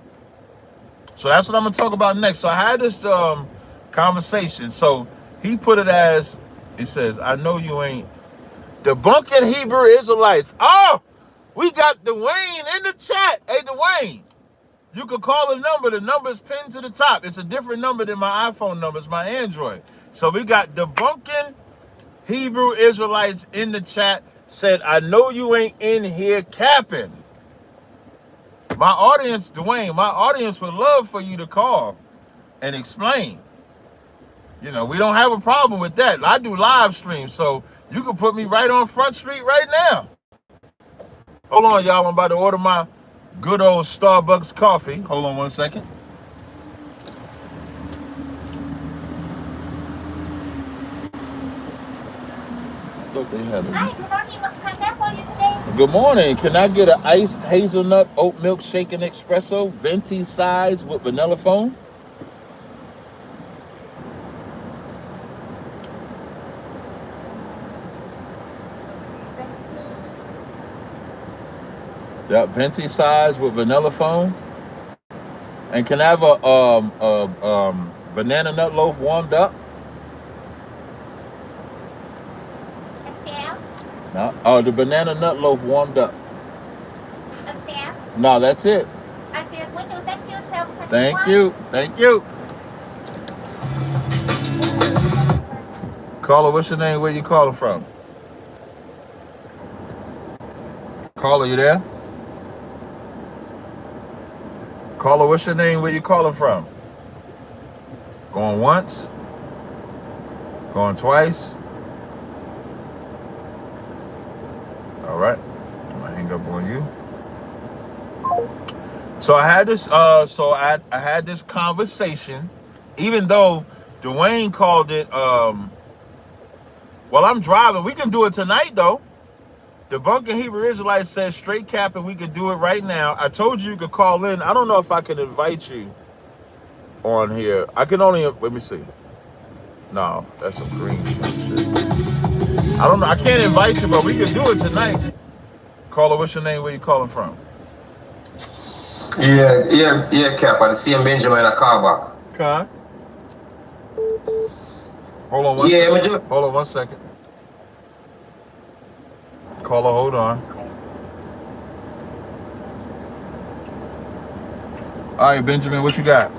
So that's what I'm going to talk about next. So I had this conversation. So he put it as, he says, I know you ain't debunking Hebrew Israelites. Oh, we got Dwayne in the chat. Hey, Dwayne, you can call the number. The number is pinned to the top. It's a different number than my iPhone number. It's my Android. So we got debunking Hebrew Israelites in the chat. Said, I know you ain't in here capping. My audience, Dwayne, my audience would love for you to call and explain. You know, we don't have a problem with that. I do live streams, so you can put me right on Front Street right now. Hold on, y'all. I'm about to order my good old Starbucks coffee. Hold on one second. I thought they had it. Good morning. Can I get an iced hazelnut oat milk shaken espresso, venti size with vanilla foam? Yeah, venti size with vanilla foam. And can I have a banana nut loaf warmed up? No. Oh, the banana nut loaf warmed up. No, that's it. Thank you. Thank you. Caller, what's your name? Where you calling from? Caller, you there? Caller, what's your name? Where you calling from? Going once? Going twice? All right, I'm gonna hang up on you. So I had this. I had this conversation, even though Dwayne called it. Well, I'm driving. We can do it tonight, though. Debunking Hebrew Israelites says straight cap, and we could do it right now. I told you could call in. I don't know if I can invite you on here. I can only. Let me see. No, that's some green shit. I don't know. I can't invite you, but we can do it tonight. Caller, what's your name? Where you calling from? Yeah, Cap. I see him Benjamin at Carba. Okay. Hold on one second. Hold on 1 second. Caller, hold on. All right, Benjamin, what you got?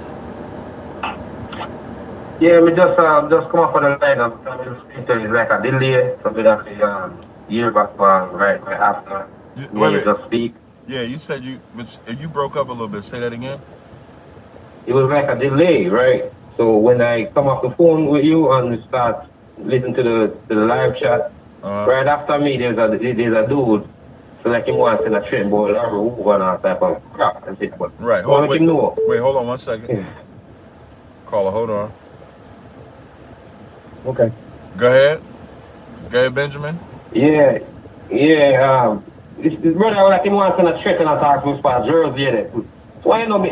Yeah, we just come off of the line. I'm just it's like a delay, so we have to hear back right after Wait. just speak. Yeah, you said you broke up a little bit. Say that again. It was like a delay, right? So when I come off the phone with you and start listening to the live chat, right after me there's a dude. So like him wants in a train boy or over and all type of crap and shit. But right. Wait, hold on 1 second. Caller, hold on. Okay. Go ahead, Benjamin. Yeah. This brother like him wants in a train and I talk to spot Jersey. So I know me,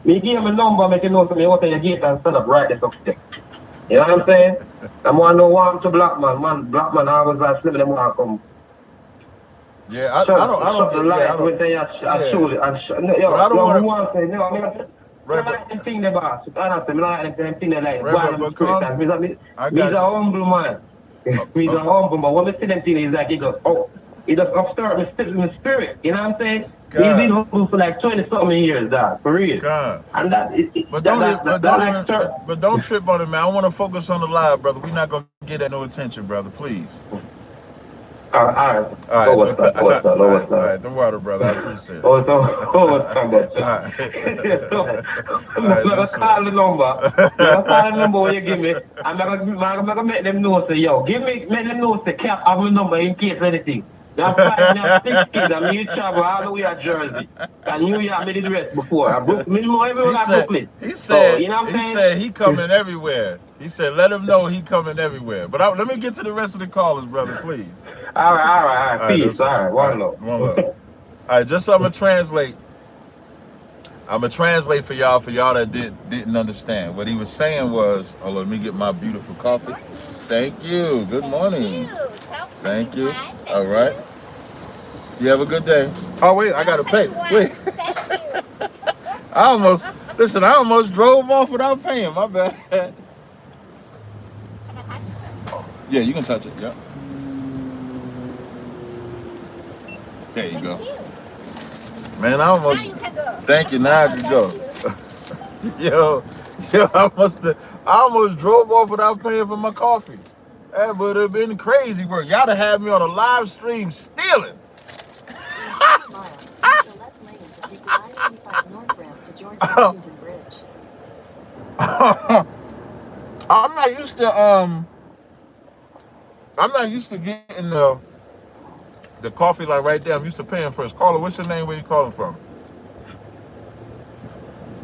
me give him a number, make him know to me open your gate and stand up right there something. You know what I'm saying? I'm want to warm to black man. Black man always like slipping them want to come. Yeah, I don't I don't want to. Right, I don't want to. Thing the boss. Honestly, I like them thing they like. He's a humble man. He's a humble man. What I see them thing is like he just upstart my spirit. You know what I'm saying? He's been humble for like 20-something years, dog. For real. God. And that but don't trip on it, man. I want to focus on the live, brother. We're not gonna get that no attention, brother. Please. All right. All right. The water, brother. I appreciate it. I'm gonna call the number. When you give me. I'm gonna make them know. Say, make them know. Say, Cap, have my number in case anything. That's why I have 6 kids. I mean, you travel all the way to Jersey. And New York, I made the rest before. I broke minimum everywhere I Brooklyn. He said, he coming everywhere. He said, let him know he coming everywhere. But let me get to the rest of the callers, brother, please. All right. Peace. All right. One love. All right, just so I'm going to translate. I'm going to translate for y'all that didn't understand. What he was saying was, let me get my beautiful coffee. Thank you. Good morning. Thank you. All right. You have a good day. Oh, wait, I got to pay. Wait. I almost drove off without paying. My bad. Yeah, you can touch it. Yep. There you go. Man, I almost. Thank you. Now I can go. Yo, I almost drove off without paying for my coffee. That would have been crazy work. Y'all to have me on a live stream stealing. I'm not used to getting the coffee like right there. I'm used to paying first. Caller, what's your name? Where you calling from?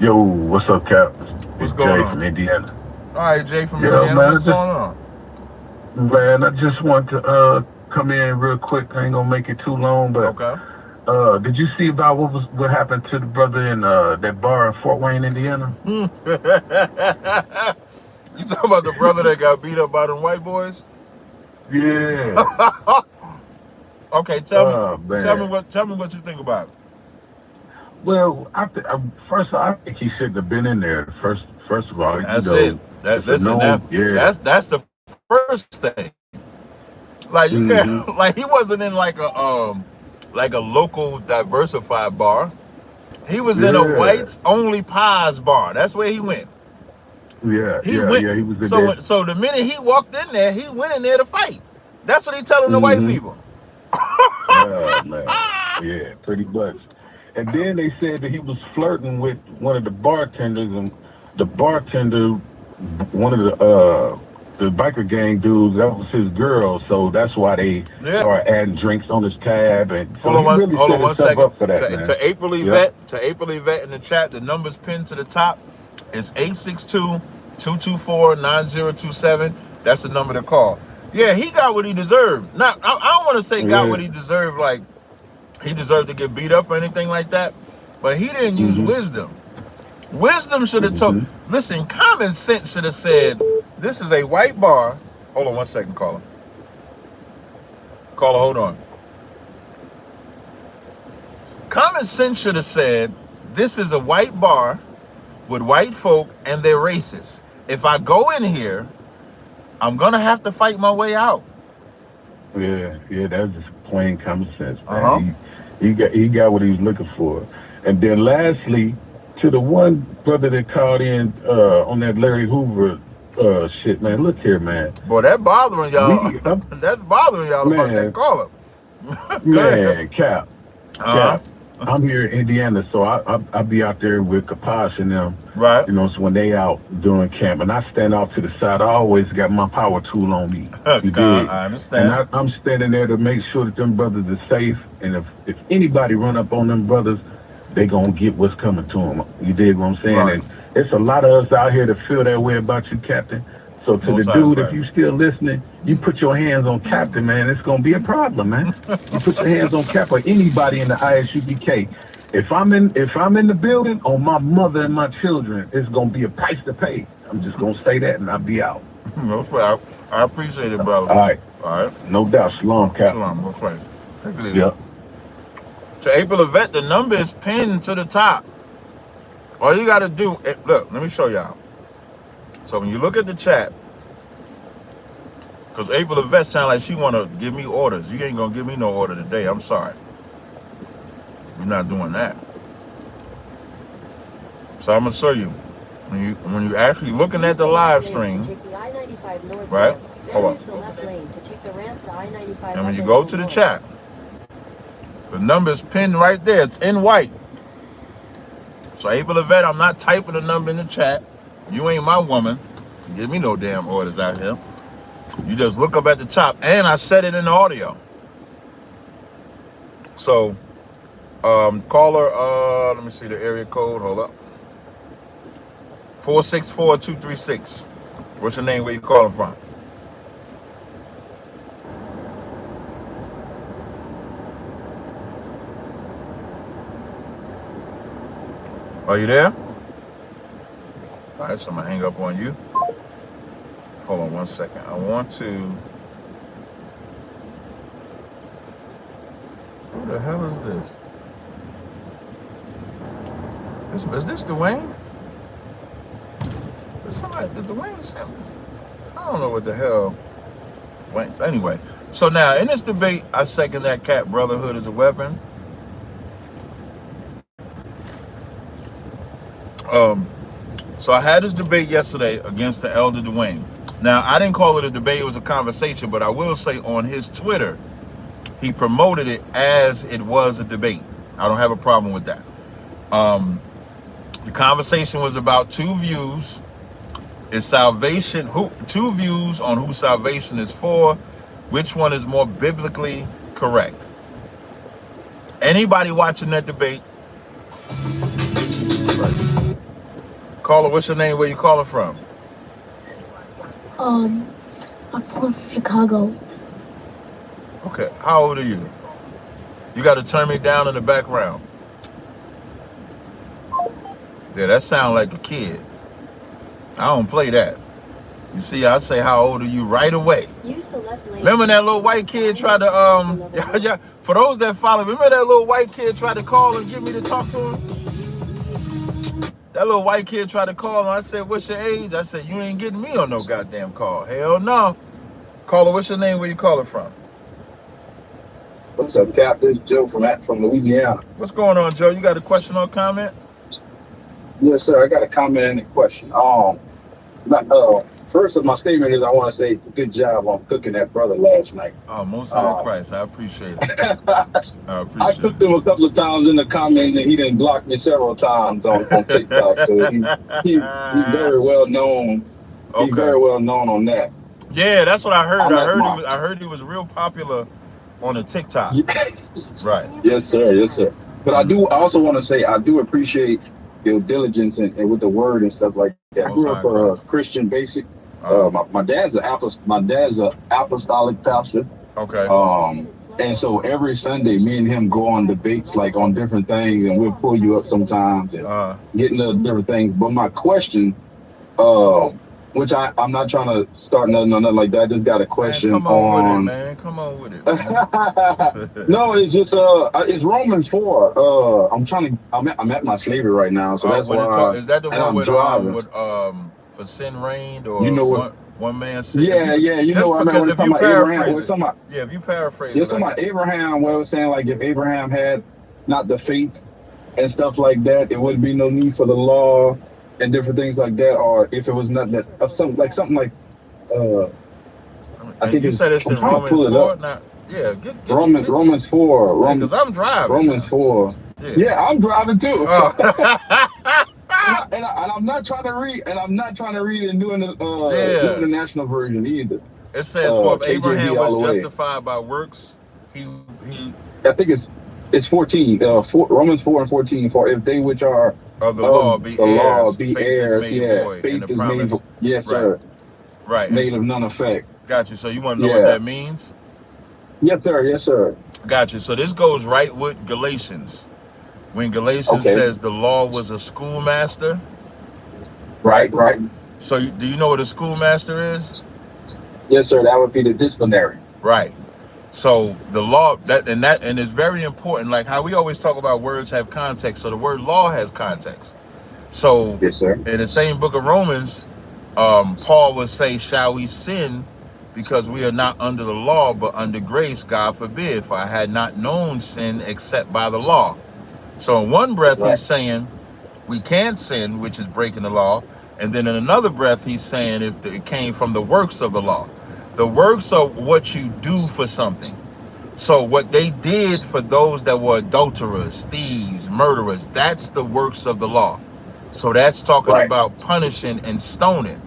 Yo, what's up, Cap? What's going on? From Indiana. All right, Jay from Indiana. Man, what's going on? Man, I just want to come in real quick. I ain't gonna make it too long, but okay. Did you see about what happened to the brother in that bar in Fort Wayne, Indiana? You talking about the brother that got beat up by them white boys? Yeah. Okay, tell me what you think about it. Well, first of all, I think he shouldn't have been in there. First of all, that's it. That's the first thing. Like you can't, like he wasn't in like a local diversified bar. He was in a whites only pies bar. That's where he went. Yeah, he was in there. So the minute he walked in there, he went in there to fight. That's what he telling the white people. Oh, man. Yeah, pretty much. And then they said that he was flirting with one of the bartenders, and the bartender, one of the biker gang dudes, that was his girl. So that's why they started adding drinks on his tab. And so hold on 1 second. Up for that, to April Yvette in the chat, the number's pinned to the top. It's 862-224-9027. That's the number to call. Yeah, he got what he deserved. Now, I don't want to say got what he deserved, like he deserved to get beat up or anything like that, but he didn't use wisdom. Wisdom should have told, listen, common sense should have said, this is a white bar. Hold on 1 second, caller. Caller, hold on. Common sense should have said, this is a white bar with white folk and they're racist. If I go in here, I'm gonna have to fight my way out. Yeah, that's just plain common sense, man. He got what he was looking for. And then lastly, to the one brother that called in on that Larry Hoover shit, man. Look here, man. Boy, that bothering y'all. We, That's bothering y'all about that man, caller. man, Cap. Uh-huh. I'm here in Indiana, so I be out there with Kapash and them. Right. You know, so when they out doing camp, and I stand off to the side, I always got my power tool on me. You dig? I understand. And I'm standing there to make sure that them brothers are safe. And if anybody run up on them brothers, they gonna get what's coming to them. You dig what I'm saying? Right. And it's a lot of us out here that feel that way about you, Captain. So to Most the dude, right. if you still listening, you put your hands on Captain, man. It's gonna be a problem, man. You put your hands on Cap or anybody in the ISUBK. If I'm in the building, on my mother and my children, it's gonna be a price to pay. I'm just gonna say that, and I'll be out. No, I appreciate it, brother. All right. All right. No doubt. Shalom, Cap. Shalom. No place. Take it easy. Yep. To April Yvette, the number is pinned to the top. All you got to do, look, let me show y'all. So when you look at the chat, because April Yvette sound like she want to give me orders. You ain't going to give me no order today. I'm sorry. We're not doing that. So I'm going to show you. When you actually looking at the live stream, right? Hold on. And when you go to the chat, the number is pinned right there. It's in white. So April Yvette, I'm not typing the number in the chat. You ain't my woman. Give me no damn orders out here. You just look up at the top, and I said it in the audio. So, caller, let me see the area code. Hold up. 464-236. What's your name? Where you calling from? Are you there? All right, so I'm gonna hang up on you. Hold on 1 second. I want to. Who the hell is this? Is this Dwayne? Is somebody, did Dwayne send me? I don't know what the hell. Wait, anyway, so now in this debate, I second that cat brotherhood is a weapon. So I had this debate yesterday against the elder Dwayne. Now, I didn't call it a debate, it was a conversation, but I will say on his Twitter, he promoted it as it was a debate. I don't have a problem with that. The conversation was about two views. Is salvation, two views on who salvation is for, which one is more biblically correct. Anybody watching that debate? Right. Caller, what's your name? Where you calling from? I'm from Chicago. Okay, how old are you? You got to turn me down in the background. Yeah, that sounds like a kid. I don't play that. You see, I say, how old are you right away. Remember that little white kid tried to, yeah, for those that follow, remember that little white kid tried to call and get me to talk to him? That little white kid tried to call and I said, what's your age? I said, you ain't getting me on no goddamn call. Hell no. Caller, what's your name? Where you calling from? What's up, Cap? This is Joe from Louisiana. What's going on, Joe? You got a question or comment? Yes, sir. I got a comment and a question. First of my statement is I want to say good job on cooking that brother last night. Oh, most high Christ. I appreciate it. I cooked him a couple of times in the comments and he didn't block me several times on TikTok. So he's very well known. Okay. He's very well known on that. Yeah, that's what I heard. I heard he was real popular on the TikTok. Right. Yes, sir. Yes, sir. But I also want to say I do appreciate your diligence and with the word and stuff like that. I grew up a Christian basic. My dad's an apostolic pastor. Okay. And so every Sunday, me and him go on debates like on different things, and we'll pull you up sometimes and get into different things. But my question, which I'm not trying to start nothing like that. I just got a question Come on with it, man. Come on with it. Man. No, it's just it's Romans 4. I'm at my slavery right now, so that's why. Is that the one with for sin reigned, or you know what? One man said? Yeah. You know what I mean? We're talking about Abraham. If you paraphrase, you're talking about Abraham. Where it was saying like if Abraham had not the faith and stuff like that, it wouldn't be no need for the law and different things like that. Or if it was not that something like I think you said it's I'm in trying to pull Romans it 4. up. Now, yeah, get Romans 4. because I'm driving. Romans 4. Yeah, I'm driving too. Oh. and I'm not trying to read. And I'm not trying to read it doing the National Version either. It says, "For if KJV Abraham all the was way. justified by works, he." I think it's 14. Romans 4 and 14. For if they which are of the law be heirs, faith is made. Yes, sir. Right. Made of none effect. Got you. So you want to know what that means? Yes, sir. Yes, sir. Got you. So this goes right with Galatians. When Galatians says the law was a schoolmaster. Right. So do you know what a schoolmaster is? Yes, sir. That would be the disciplinary. Right. So the law and it's very important. Like how we always talk about words have context. So the word law has context. So yes, sir. In the same book of Romans, Paul would say, "Shall we sin because we are not under the law, but under grace? God forbid, for I had not known sin except by the law." So in one breath, he's saying we can't sin, which is breaking the law. And then in another breath, he's saying if it came from the works of the law. The works are what you do for something. So what they did for those that were adulterers, thieves, murderers, that's the works of the law. So that's talking about punishing and stoning.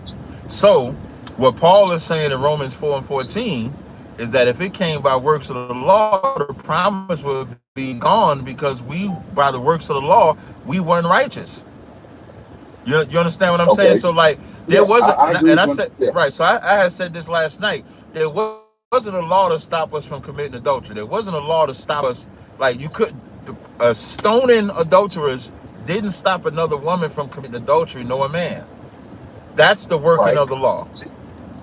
So what Paul is saying in Romans 4 and 14 is that if it came by works of the law, the promise would be gone because by the works of the law, we weren't righteous. You understand what I'm saying? So like there wasn't, So I had said this last night. There wasn't a law to stop us from committing adultery. There wasn't a law to stop us. Like you couldn't, stoning adulterers didn't stop another woman from committing adultery, nor a man. That's the working of the law.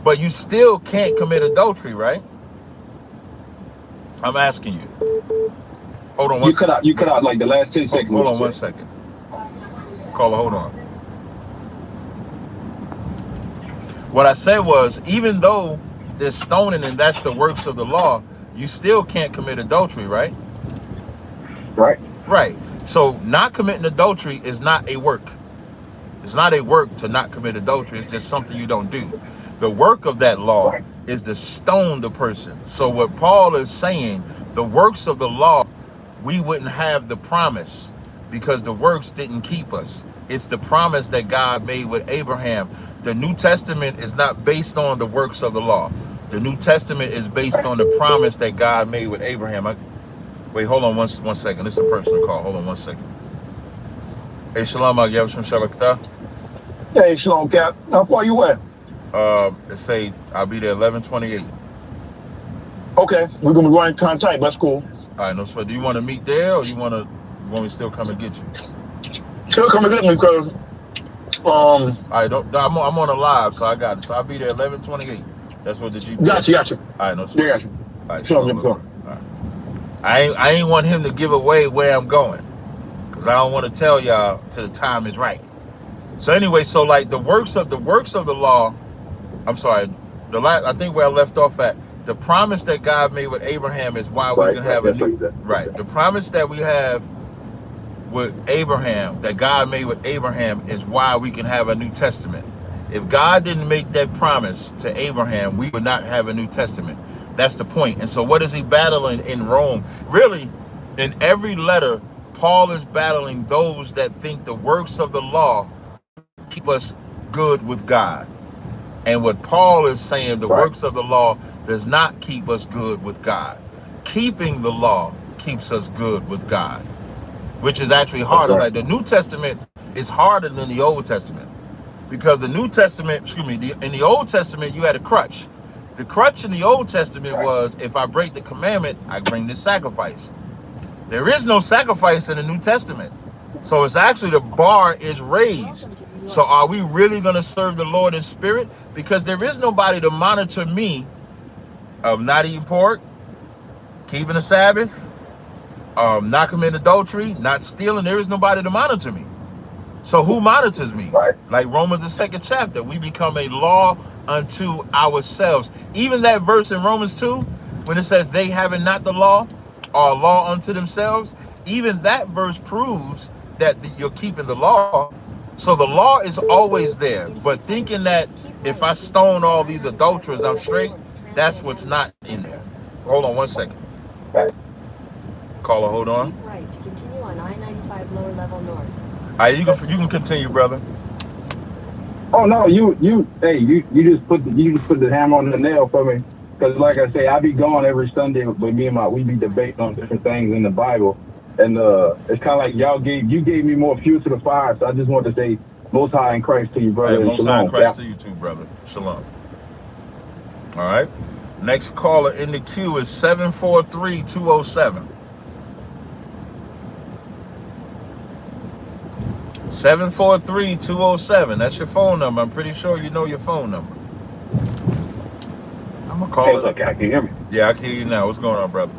But you still can't commit adultery, right? I'm asking you. Hold on. You cut out like the last 10 seconds. Hold on 1 second. Caller, hold on. What I said was, even though there's stoning and that's the works of the law, you still can't commit adultery, right? Right. So not committing adultery is not a work. It's not a work to not commit adultery. It's just something you don't do. The work of that law is to stone the person. So what Paul is saying, the works of the law, we wouldn't have the promise because the works didn't keep us. It's the promise that God made with Abraham. The New Testament is not based on the works of the law. The New Testament is based on the promise that God made with Abraham. Wait, hold on one second. This is a personal call. Hold on 1 second. Hey, Shalom, Yavashim Shabakta. Hey, Shalom, Cap. How far you at? Let's say I'll be there 11:28. Okay, we're gonna be running contact. That's cool. All right, no sweat. Do you want to meet there, or you want me to still come and get you? Still come and get me because All right, I'm on a live, so I got it. So I'll be there 11:28. That's what the GPS. Gotcha. All right, no sweat. Yeah, gotcha. All right, Sure. All right. I ain't want him to give away where I'm going, because I don't want to tell y'all till the time is right. So anyway, so like the works of the law, I'm sorry, I think where I left off at, the promise that God made with Abraham is why we can have a new, the promise that we have with Abraham, that God made with Abraham, is why we can have a New Testament. If God didn't make that promise to Abraham, we would not have a New Testament. That's the point. And so what is he battling in Rome? Really, in every letter, Paul is battling those that think the works of the law keep us good with God. And what Paul is saying, the works of the law does not keep us good with God. Keeping the law keeps us good with God, which is actually harder. Like the New Testament is harder than the Old Testament, because the New Testament, in the Old Testament, you had a crutch. The crutch in the Old Testament was, if I break the commandment, I bring this sacrifice. There is no sacrifice in the New Testament. So it's actually, the bar is raised. So are we really going to serve the Lord in spirit? Because there is nobody to monitor me of not eating pork, keeping the Sabbath, not committing adultery, not stealing. There is nobody to monitor me. So who monitors me? Like Romans, the 2nd chapter, we become a law unto ourselves. Even that verse in Romans 2, when it says they having not the law, are a law unto themselves, even that verse proves that you're keeping the law. So the law is always there. But thinking that if I stone all these adulterers, I'm straight, that's what's not in there. Hold on 1 second. Caller, hold on. Right to continue on I-95 lower level north. All right, you can continue, brother. Oh no, you just put the hammer on the nail for me. Because like I say, I be gone every Sunday, but we be debating on different things in the Bible, and it's kind of like you gave me more fuel to the fire. So I just want to say, Most High in Christ to you, brother. Right, Most High in Christ to you too, brother. Shalom. All right. Next caller in the queue is 743-207. 743-207. That's your phone number. I'm pretty sure you know your phone number. I'm gonna call it. Okay, can you hear me? Yeah, I can hear you now. What's going on, brother?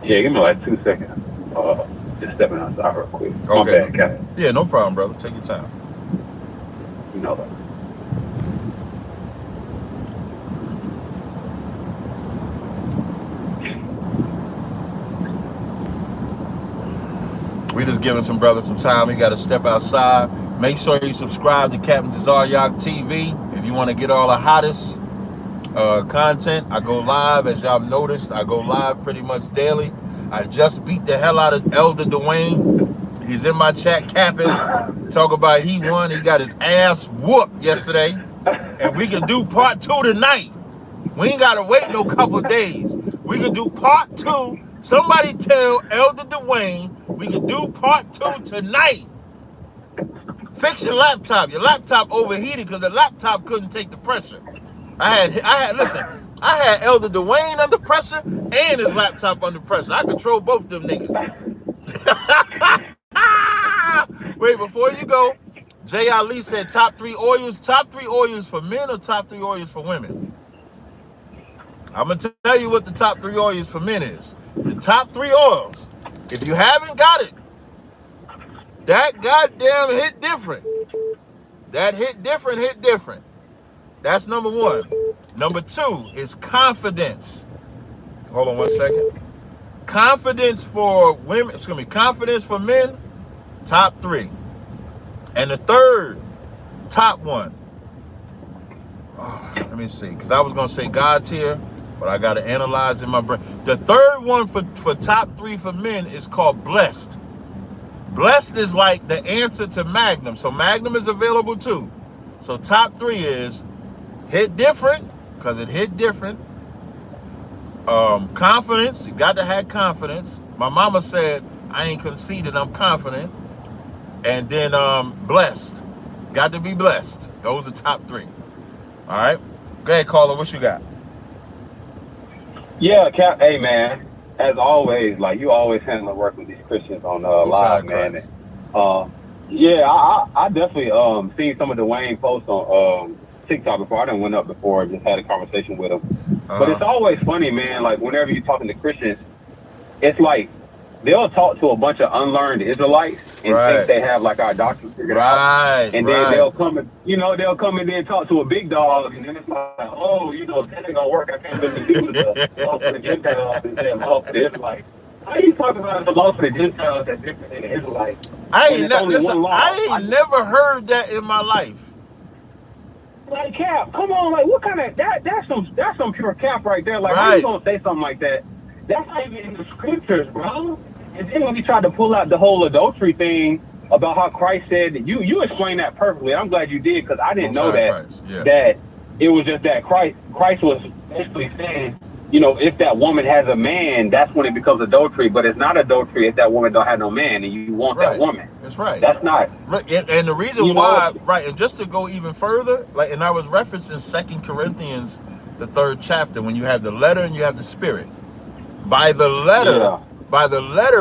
Yeah, give me like 2 seconds. Just stepping outside real quick. Okay. My bad, yeah, no problem, brother. Take your time. You know that. We just giving some brothers some time. We got to step outside. Make sure you subscribe to Captain Tazaryach TV if you want to get all the hottest content. I go live, as y'all noticed. I go live pretty much daily. I just beat the hell out of Elder Dwayne. He's in my chat capping. Talk about he won. He got his ass whooped yesterday. And we can do part 2 tonight. We ain't got to wait no couple days. We can do part 2. Somebody tell Elder Dwayne we can do part 2 tonight. Fix your laptop. Your laptop overheated because the laptop couldn't take the pressure. I had Elder Dwayne under pressure and his laptop under pressure. I control both them niggas. Wait, before you go, J. Ali said top 3 oils for men or top 3 oils for women? I'm going to tell you what the top 3 oils for men is. The top 3 oils, if you haven't got it, that goddamn hit different. That hit different. That's number 1. Number 2 is confidence. Hold on 1 second. Confidence for women, confidence for men, top 3. And the third, top 1. Oh, let me see, because I was going to say God tier, but I got to analyze in my brain. The third one for top 3 for men is called blessed. Blessed is like the answer to Magnum. So Magnum is available too. So top 3 is hit different, because it hit different. Confidence, you got to have confidence. My mama said, I ain't conceited, I'm confident. And then blessed. Got to be blessed. Those are top 3. All right. Go ahead, caller. What you got? Yeah, Cap. Hey, man. As always, like you always handle the work with these Christians on live, man. And, I definitely seen some of Dwayne posts on TikTok before. I done went up before and just had a conversation with him. But it's always funny, man. Like whenever you're talking to Christians, it's like they'll talk to a bunch of unlearned Israelites and think they have like our doctrine figured out. And then they'll come and then talk to a big dog, and then it's like, oh, that ain't gonna work. I can't really do the law for the Gentiles and then law for the Israelites. How you talking about the law for the Gentiles that's different than the Israelites? I ain't never heard that in my life. Like, Cap, come on, like what kind of that's some pure cap right there. Like how you gonna say something like that? That's not even in the scriptures, bro. And then when you tried to pull out the whole adultery thing about how Christ said that, you explained that perfectly. I'm glad you did, because I didn't know that that it was just that Christ was basically saying, if that woman has a man, that's when it becomes adultery. But it's not adultery if that woman don't have no man and you want that woman. That's right. That's not. And the reason why, and just to go even further, and I was referencing 2 Corinthians, the 3rd chapter, when you have the letter and you have the spirit. By the letter,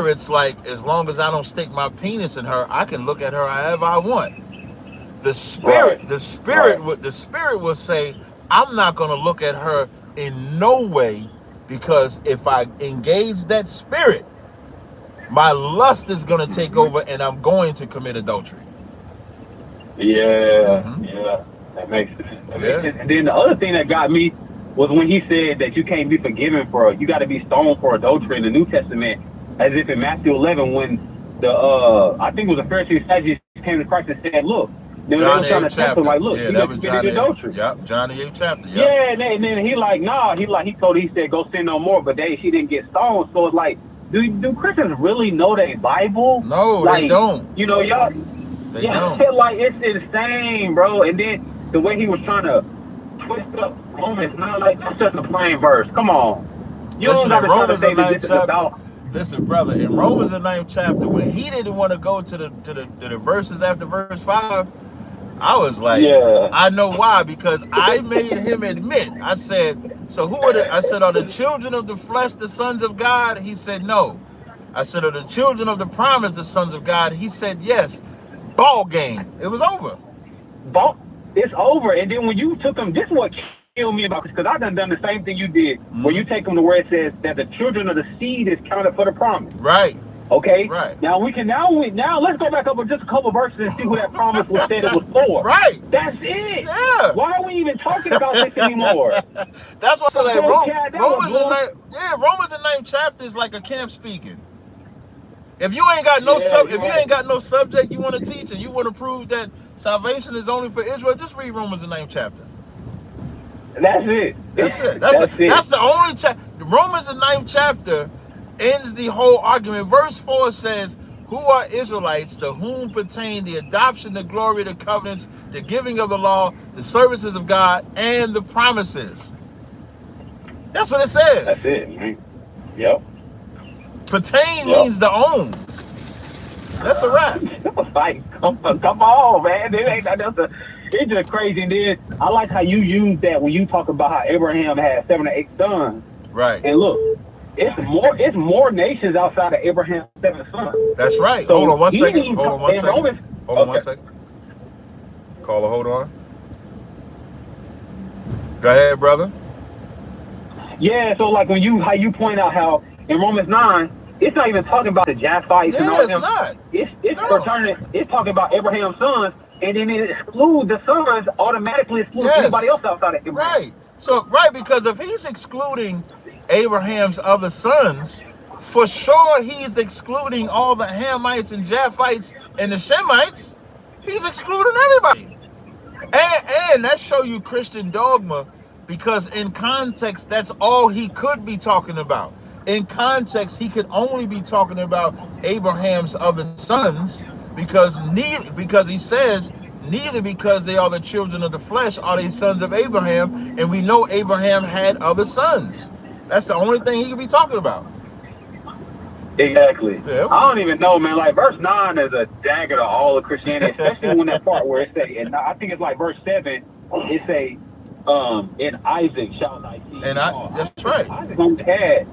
it's like, as long as I don't stick my penis in her, I can look at her however I want. The spirit will say, I'm not going to look at her in no way, because if I engage that spirit, my lust is going to take over and I'm going to commit adultery. That makes sense. And then the other thing that got me was when he said that you can't be forgiven you got to be stoned for adultery in the New Testament, as if in Matthew 11, when I think it was the Pharisees and Sadducees came to Christ and said, look, they were trying to test him, like, look, yeah, he that was committed adultery. Yep, John the 8th chapter. Yep. Yeah, and then he like, nah, he said, go sin no more, but she didn't get stoned. So it's like, do Christians really know their Bible? No, like, they don't. You know, y'all, they don't. Like, it's insane, bro. And then the way he was trying to twist up Romans, not like, that's just a plain verse. Come on. You don't got to try to say that this is about. Listen, brother, in Romans the 9th chapter, when he didn't want to go to the verses after verse 5, I was like, I know why, because I made him admit. I said, so who are I said, are the children of the flesh the sons of God? He said, no. I said, are the children of the promise the sons of God? He said, yes. Ball game. It was over. It's over. And then when you took him, this is what killed me about this, because I done the same thing you did, where you take them to where it says that the children of the seed is counted for the promise. Right. Okay. Right. Now let's go back up just a couple verses and see who that promise was said it was for. Right. That's it. Yeah. Why are we even talking about this anymore? That's why I said, like, Romans the 9th chapter is like a camp speaking. If you ain't got no subject you want to teach, and you want to prove that salvation is only for Israel, just read Romans the 9th chapter. That's it. That's it. That's the only chapter. Romans the 9th chapter ends the whole argument. Verse 4 says, who are Israelites, to whom pertain the adoption, the glory, the covenants, the giving of the law, the services of God, and the promises. That's what it says. That's it, man. Yep. Pertain means to own. That's a wrap. Like, come on, man. It's just crazy. And then I like how you use that when you talk about how Abraham had 7 or 8 sons. Right. And look, it's more nations outside of Abraham's 7 sons. That's right. So hold on one second. Hold on 1 second. Caller, hold on. Go ahead, brother. Yeah, so like how you point out how in Romans 9, it's not even talking about the Japhites and all them. It's talking about Abraham's sons, and then it excludes the sons, automatically excludes anybody else outside of Abraham. Right. So, because if he's excluding Abraham's other sons, for sure he's excluding all the Hamites and Japhites and the Shemites. He's excluding everybody. And that show you Christian dogma, because in context, that's all he could be talking about. In context, he could only be talking about Abraham's other sons, because he says, neither because they are the children of the flesh are they sons of Abraham, and we know Abraham had other sons. That's the only thing he could be talking about. Exactly. Yeah. I don't even know, man. Like, verse 9 is a dagger to all of Christianity, especially when that part where it say, and I think it's like verse 7, it say, in Isaac shall thy seed. And that's right. Isaac on the head.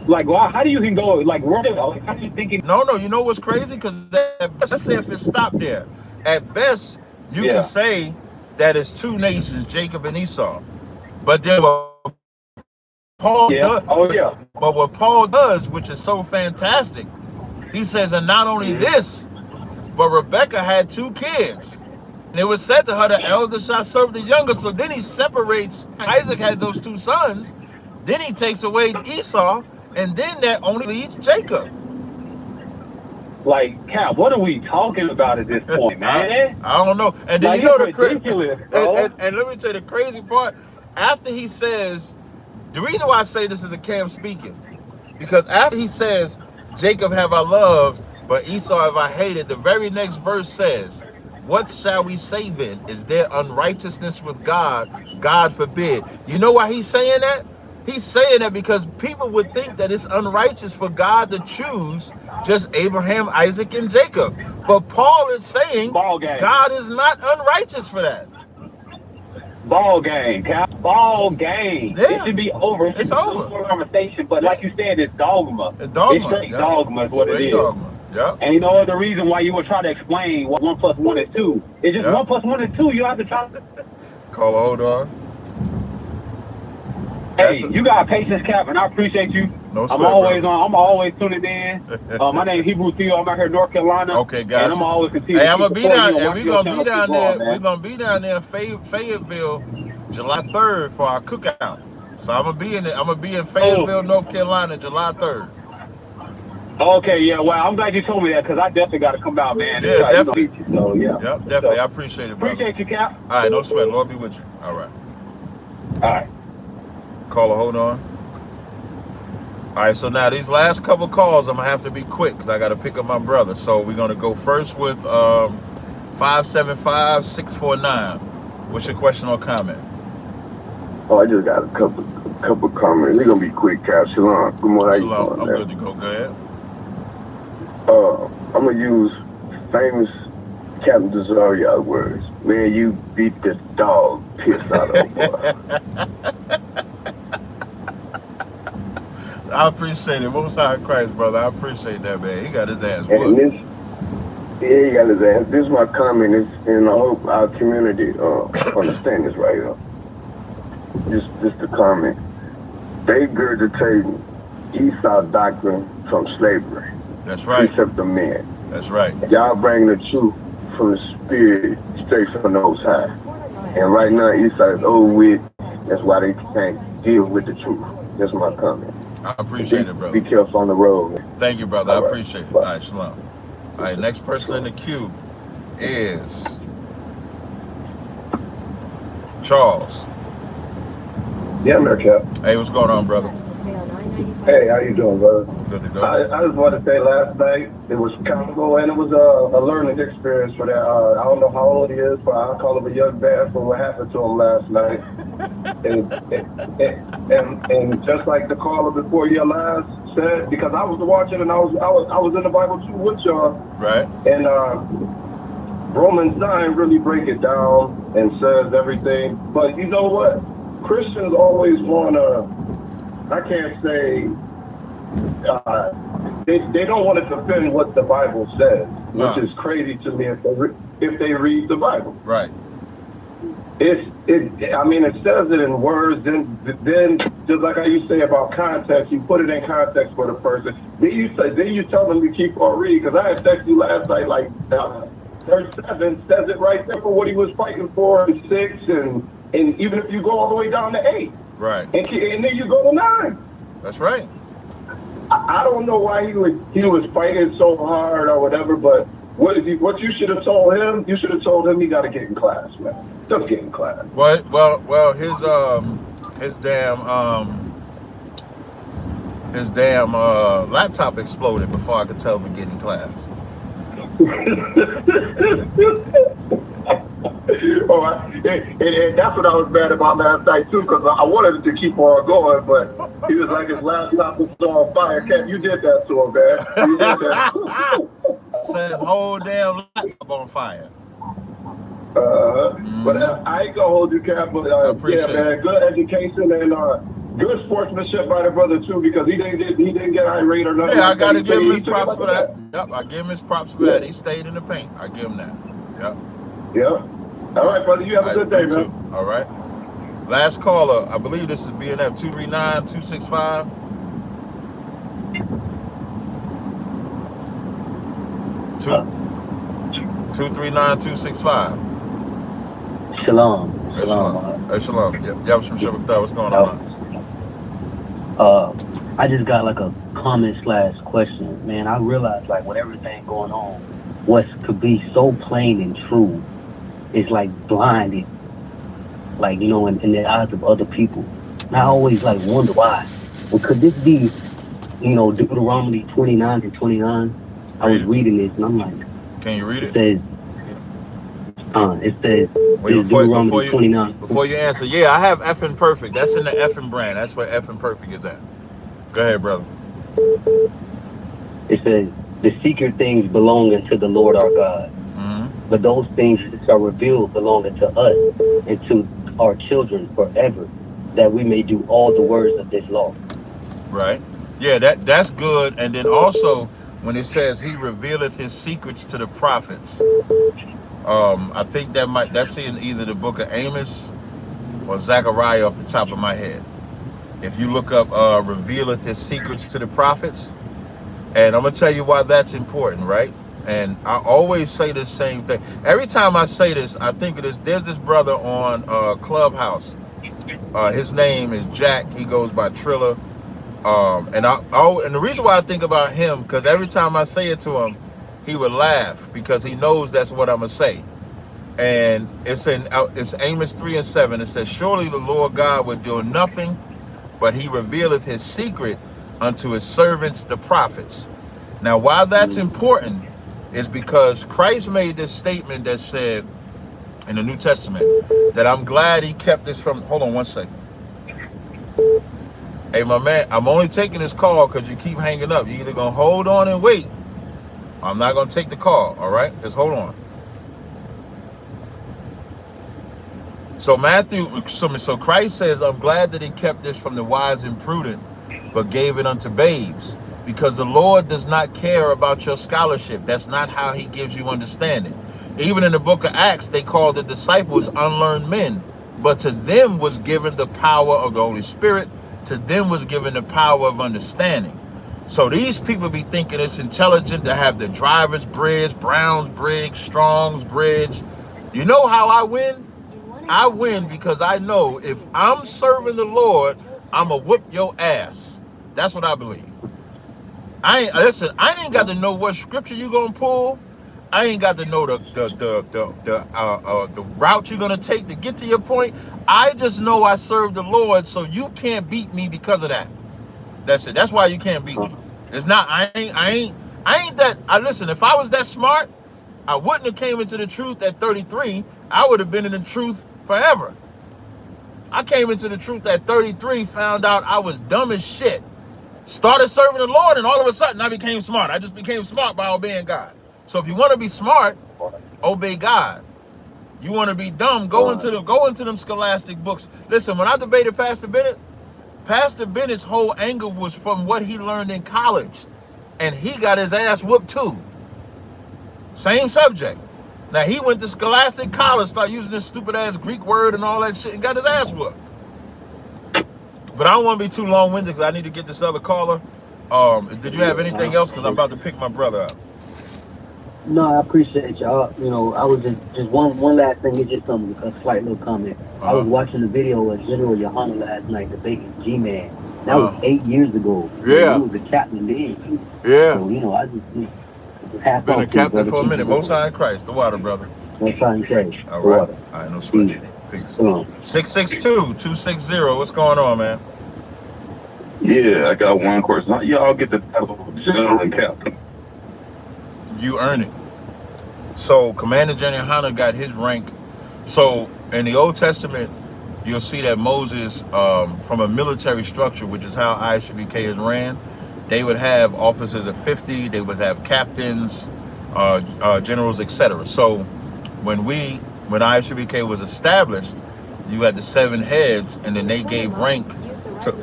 Like, well, how do you can go, like, where how do you thinking? No, you know what's crazy? Because let's say if it stopped there, at best, you can say that it's 2 nations, Jacob and Esau. But then what Paul does, but what Paul does, which is so fantastic, he says, and not only this, but Rebekah had 2 kids. And it was said to her, the elder shall serve the younger. So then he separates, Isaac had those 2 sons, then he takes away Esau, and then that only leaves Jacob. Like, Cap, what are we talking about at this point, man? I don't know. And then like, you know the ridiculous, and let me tell you the crazy part. After he says, the reason why I say this is a Cam speaking, because after he says, Jacob have I loved, but Esau have I hated, the very next verse says, what shall we say then? Is there unrighteousness with God? God forbid. You know why he's saying that? He's saying that because people would think that it's unrighteous for God to choose just Abraham, Isaac, and Jacob. But Paul is saying God is not unrighteous for that. Ball game, Cap. Ball game. Yeah. It should be over. It's over. Conversation, but like you said, it's dogma. It's dogma. It's straight dogma is what it is. Dogma. Yeah. And you know the reason why you would try to explain what 1 + 1 is 2. It's just 1 + 1 is 2. You don't have to try. Caller, hold on. Hey, you got patience, Cap, and I appreciate you. No sweat, I'm always tuning in. My name is Hebrew Theo. I'm out here in North Carolina. Okay, gotcha. And I'm always continue. Hey, I'm gonna be down, and we're gonna be down there. We're gonna be down there in Fayetteville, July 3rd for our cookout. So I'm gonna be in Fayetteville, North Carolina, July 3rd. Okay, yeah. Well, I'm glad you told me that because I definitely got to come out, man. Yeah, definitely. So yeah. Yep, definitely. I appreciate it, brother. Appreciate you, Cap. All right, no sweat. Lord be with you. All right. All right. Caller, hold on. All right, so now these last couple calls, I'm going to have to be quick because I got to pick up my brother. So we're going to go first with 575-649. What's your question or comment? Oh, I just got a couple comments. They're going to be quick, Cap. Shalom. Good morning. How you doing, I'm good to go. Go ahead. I'm going to use famous Captain Tazaryach words. Man, you beat the dog piss out of boy. I appreciate it. Most High Christ, brother. I appreciate that, man. He got his ass And whooped. he got his ass. This is my comment, and I hope our community understand this right here. Just a comment. They regurgitating Esau doctrine from slavery. That's right. Precept of men. That's right. Y'all bring the truth from the spirit straight from the Most High. And right now, Esau is over with. That's why they can't deal with the truth. That's my comment. I appreciate it, brother. Be careful on the road, man. Thank you, brother. All I right. appreciate it. Bye. All right, shalom. All right, next person in the queue is Charles. Yeah, I'm there, Cap. Hey, what's going on, brother? Hey, how you doing, brother? Good to go. I just wanted to say last night it was comical and it was a learning experience for that. I don't know how old he is, but I call him a young man for what happened to him last night. and just like the caller before your last said, because I was watching and I was in the Bible too with y'all. Right. And Romans 9 really break it down and says everything. But you know what? Christians always want to, I can't say, they don't want to defend what the Bible says, which is crazy to me if they read the Bible. Right. It says it in words, then just like how you say about context, you put it in context for the person. Then you tell them to keep on reading, because I had texted you last night, like, verse 7 says it right there for what he was fighting for in 6, and even if you go all the way down to 8. Right. And then you go to 9. That's right. I don't know why he was fighting so hard or whatever, but what you should have told him, you should have told him he got to get in class, man. Just get in class. Well, his damn laptop exploded before I could tell him to get in class. And that's what I was mad about last night too, because I wanted to keep on going, but he was like his laptop was on fire. Ken, you did that to him, man. You did that. Set his whole damn laptop on fire. But I ain't gonna hold you, Cap. But yeah, man, good education and good sportsmanship by the brother too, because he didn't get irate or nothing. Yeah, I gotta give him his props for that. Yep, I give him his props for that. He stayed in the paint. I give him that. Yep. Yeah. All right, brother. You have a good day, man. Too. All right. Last caller. I believe this is BNF 239-265. Two 239-265. Shalom. Hey, shalom. Hey, shalom. Yep, some shit with that. What's going on? I just got like a comment/question. Man, I realized like with everything going on, what could be so plain and true is like blinded, like, you know, in the eyes of other people. And I always like wonder why. Well, could this be, you know, Deuteronomy 29-29? I was reading this and I'm like, can you read it? It says Deuteronomy 29. Before you answer, yeah, I have effing perfect. That's in the effing brand. That's where effing perfect is at. Go ahead, brother. It says, the secret things belong unto the Lord our God. But those things which are revealed belong unto us and to our children forever, that we may do all the words of this law. Right. Yeah, that's good. And then also, when it says he revealeth his secrets to the prophets, I think that's in either the book of Amos or Zechariah off the top of my head. If you look up revealeth his secrets to the prophets, and I'm gonna tell you why that's important, right? And I always say the same thing. Every time I say this, I think of this. There's this brother on Clubhouse. His name is Jack. He goes by Triller. And and the reason why I think about him, because every time I say it to him, he would laugh because he knows that's what I'm gonna say. And it's Amos 3:7. It says, "Surely the Lord God would do nothing, but he revealeth his secret unto his servants the prophets." Now, why that's important is because Christ made this statement that said in the New Testament that I'm glad he kept this from. Hold on one second. Hey, my man, I'm only taking this call because you keep hanging up. You're either going to hold on and wait. I'm not going to take the call, all right? Just hold on. So Christ says, I'm glad that he kept this from the wise and prudent, but gave it unto babes, because the Lord does not care about your scholarship. That's not how he gives you understanding. Even in the book of Acts, they called the disciples unlearned men, but to them was given the power of the Holy Spirit. To them was given the power of understanding. So these people be thinking it's intelligent to have the driver's bridge, Brown's bridge, Strong's bridge. You know how I win? I win because I know if I'm serving the Lord, I'm going to whoop your ass. That's what I believe. I ain't got to know what scripture you going to pull. I ain't got to know the route you're going to take to get to your point. I just know I serve the Lord, so you can't beat me because of that. That's it. That's why you can't beat me. It's not, listen, if I was that smart, I wouldn't have came into the truth at 33. I would have been in the truth forever. I came into the truth at 33, found out I was dumb as shit. Started serving the Lord, and all of a sudden I became smart. I just became smart by obeying God. So if you want to be smart, obey God. You want to be dumb, go into them scholastic books. Listen, when I debated Pastor Bennett's whole angle was from what he learned in college. And he got his ass whooped too. Same subject. Now he went to scholastic college, started using this stupid ass Greek word and all that shit, and got his ass whooped. But I don't want to be too long-winded because I need to get this other caller. Did you have anything else? Because I'm about to pick my brother up. No, I appreciate y'all. You know, I was just one last thing. It's just a slight little comment. I was watching the video of General Yohana last night debating G-Man. That was 8 years ago. Yeah. He was a captain then. Yeah. So, you know, I just half been a captain for a minute. Most High in Christ. The water, brother. Most High in Christ. All right. All right, no sweat. Peace. 662-260. What's going on, man? Yeah, I got one question. How y'all get the title of General and Captain? You earn it. So Commander General Yohana got his rank. So in the Old Testament, you'll see that Moses, from a military structure, which is how ISUBK is ran, they would have officers of 50. They would have captains, generals, etc. So when ISUBK was established, you had the 7 heads, and then they gave rank to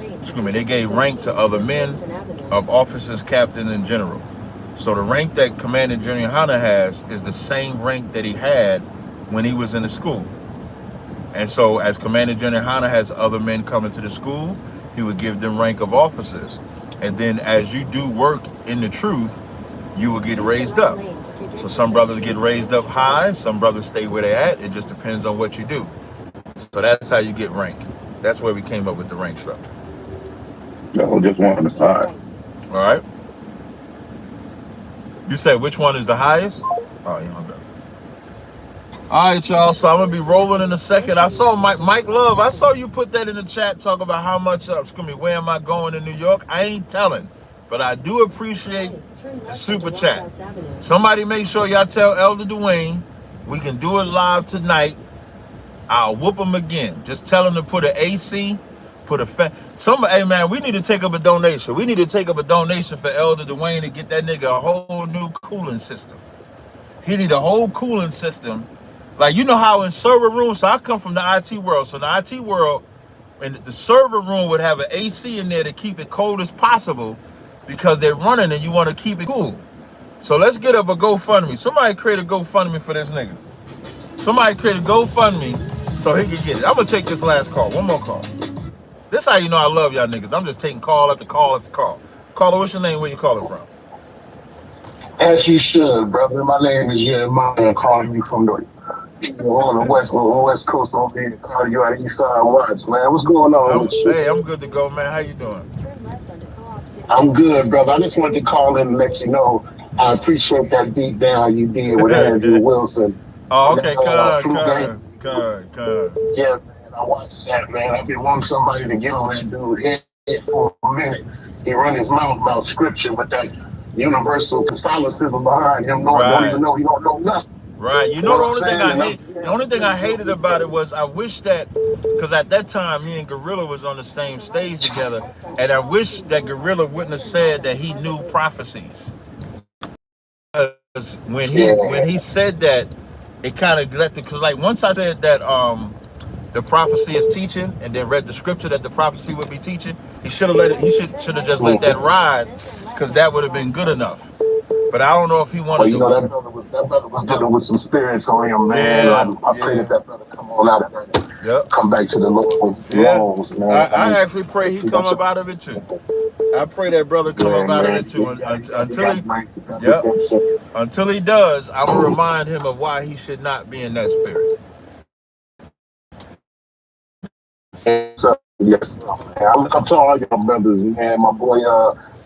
other men of officers, captain, and general. So the rank that Commander General Yohana has is the same rank that he had when he was in the school. And so as Commander General Yohana has other men coming to the school, he would give them rank of officers. And then as you do work in the truth, you will get raised up. So some brothers get raised up high, some brothers stay where they're at. It just depends on what you do. So that's how you get rank. That's where we came up with the rank structure. No, just one on the side. All right. You said which one is the highest? Oh, yeah, okay. All right, y'all. So I'm gonna be rolling in a second. I saw Mike Love. I saw you put that in the chat, talk about how much. Where am I going in New York? I ain't telling, but I do appreciate the super chat. Somebody make sure y'all tell Elder Dwayne we can do it live tonight. I'll whoop him again. Just tell him to put an AC. Hey man, we need to take up a donation. We need to take up a donation for Elder Dwayne to get that nigga a whole new cooling system. He need a whole cooling system. Like, you know how in server rooms, so I come from the IT world. So in the IT world, and the server room would have an AC in there to keep it cold as possible because they're running and you want to keep it cool. So let's get up a GoFundMe. Somebody create a GoFundMe for this nigga. Somebody create a GoFundMe so he can get it. I'm going to take this last call. One more call. This how you know I love y'all niggas. I'm just taking call after call after call. Caller, what's your name? Where you calling from? As you should, brother. My name is Jeremiah. I'm calling you from on the west coast over here. Calling you out of East Side Watts, man. What's going on with you? Hey, I'm good to go, man. How you doing? I'm good, brother. I just wanted to call in and let you know I appreciate that beat down you did with Andrew Wilson. Oh, okay, Good. Yeah, man, I watched that, man. I've been wanting somebody to get on that dude head for a minute. He run his mouth about scripture with that universal Catholicism behind him. Don't even know he don't know nothing. Right. You know the only thing I hated about it was I wish that, because at that time me and Gorilla was on the same stage together, and I wish that Gorilla wouldn't have said that he knew prophecies. Because when he said that, it kind of let because like once I said that the prophecy is teaching, and then read the scripture that the prophecy would be teaching, he should have let it. He should have just let that ride, because that would have been good enough. But I don't know if he wanted to. That brother was dealing with some spirits on him, man. Yeah, I pray that brother come on out of that. Yep. Come back to the Lord. Man. I actually pray he come up out of it too. I pray that brother come up out of it too. Until he does, I will remind him of why he should not be in that spirit. Yes, man. I look up to all y'all brothers, man. My boy,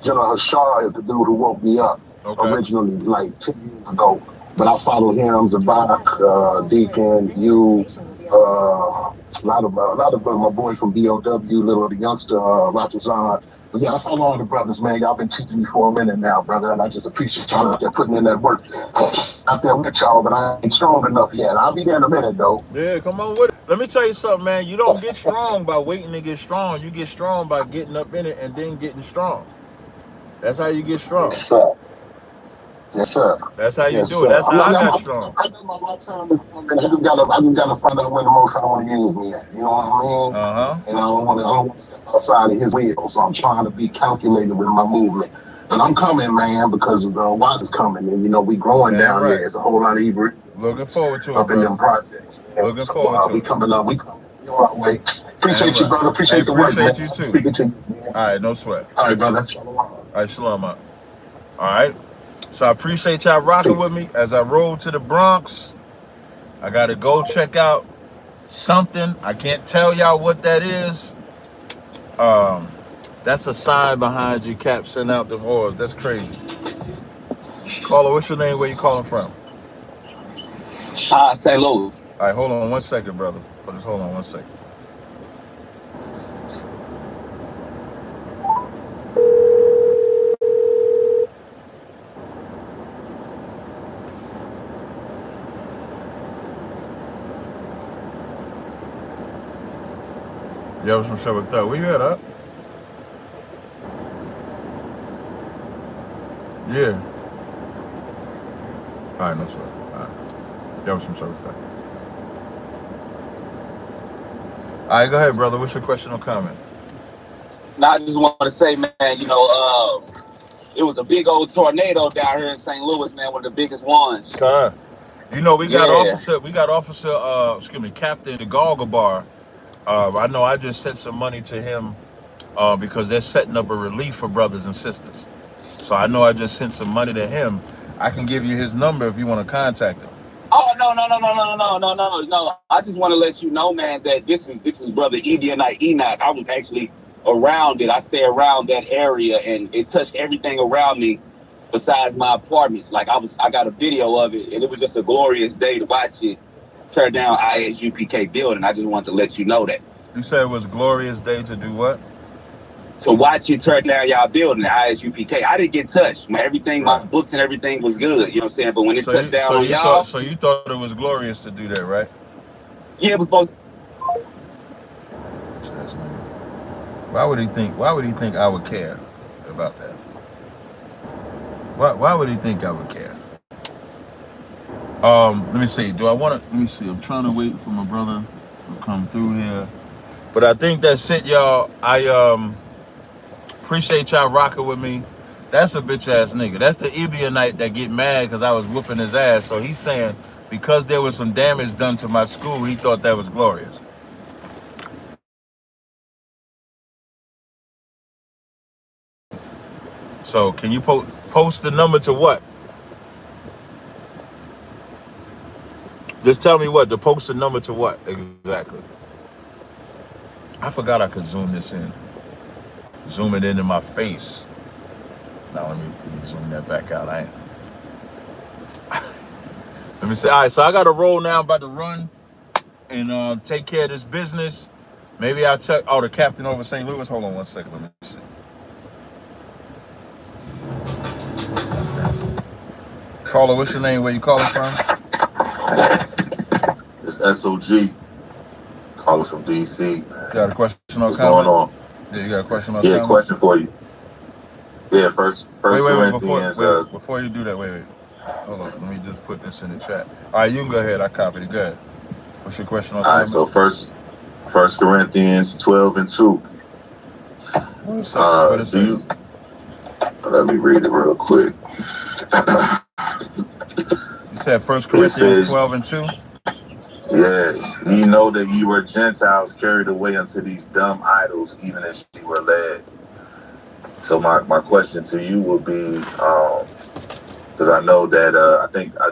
General Hashar is the dude who woke me up originally, like 2 years ago. But I follow him, Zabak, Deacon, you, a lot of my boys from BOW, little the youngster, Ratazan. But yeah, I follow all the brothers, man. Y'all been teaching me for a minute now, brother, and I just appreciate y'all out there putting in that work. Out there with y'all, but I ain't strong enough yet. I'll be there in a minute, though. Yeah, come on with it. Let me tell you something, man. You don't get strong by waiting to get strong. You get strong by getting up in it and then getting strong. That's how you get strong. Yes, sir. Yes, sir. That's how you do it. That's how I got strong. I know my time is coming. I just gotta find out when the most I want to use me at. You know what I mean? And I don't want to step outside of his will. So I'm trying to be calculated with my movement. And I'm coming, man, because Watts is coming, and we growing down there. There's a whole lot of Hebrew. Looking forward to it, up in them projects. Looking forward to it. We coming up. We coming our way. Appreciate you, brother. Appreciate the work, man. Appreciate you too. Speaking to you, man. All right, no sweat. All right, brother. Shalom. All right, shalom out. All right. So I appreciate y'all rocking with me as I roll to the Bronx. I got to go check out something. I can't tell y'all what that is. That's a sign behind you, Cap, send out them orbs. That's crazy. Caller, what's your name? Where you calling from? St. Louis. All right, hold on 1 second, brother. Just hold on 1 second. Yo, some shit with that. Where you at, huh? Yeah. All right, no sweat. All right. Yo, some shit with that. All right, go ahead, brother. What's your question or comment? Now, I just want to say, man, it was a big old tornado down here in St. Louis, man, one of the biggest ones. We got Captain the Goggle Bar. I know I just sent some money to him because they're setting up a relief for brothers and sisters. So I know I just sent some money to him. I can give you his number if you want to contact him. Oh, no. I just want to let you know, man, that this is Brother Ebionite Enoch. I was actually around it. I stay around that area, and it touched everything around me besides my apartments. Like I got a video of it, and it was just a glorious day to watch it tear down ISUPK building. I just wanted to let you know that. You said it was a glorious day to do what? To watch you tear down y'all building, the ISUPK. I didn't get touched. My books and everything was good. You know what I'm saying? But when it touched down on y'all. So you thought it was glorious to do that, right? Yeah, it was supposed to. Why would he think I would care about that? Why would he think I would care? Let me see. Let me see. I'm trying to wait for my brother to come through here. But I think that's it, y'all. I appreciate y'all rocking with me. That's a bitch ass nigga. That's the Ebionite that get mad because I was whooping his ass. So he's saying because there was some damage done to my school, he thought that was glorious. So can you post the number to what? Just tell me what, to post the number to what exactly? I forgot I could zoom this in. Zoom it into my face. Now let me zoom that back out. Let me see. All right, so I got to roll now. I'm about to run and take care of this business. Maybe I'll check. Oh, the captain over St. Louis. Hold on one second. Let me see. Caller, what's your name? Where you calling from? It's SOG. Calling from DC. You got a question or What's comment? going on? Yeah, you got a question or Yeah, comment? question for you. Yeah, first Wait, Corinthians. before you do that, wait. Hold on, let me just put this in the chat. All right, you can go ahead. I copied it. Go ahead. What's your question or comment? All right, so First Corinthians 12:2. What is it? Let me read it real quick. You said 1 Corinthians 12:2? Yeah, ye know that ye were Gentiles carried away unto these dumb idols, even as ye were led. So my question to you would be, because I know that I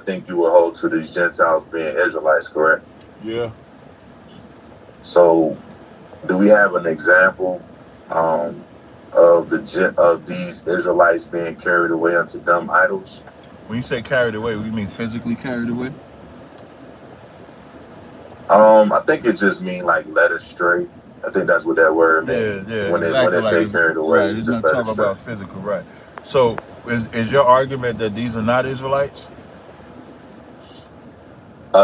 think you will hold to these Gentiles being Israelites, correct? Yeah. So, do we have an example of these Israelites being carried away unto dumb idols? When you say carried away, you mean physically carried away? I think it just means like led astray. I think that's what that word means. Yeah, when exactly. They say carried away, Right, it's not talking about physical, right? So, is your argument that these are not Israelites?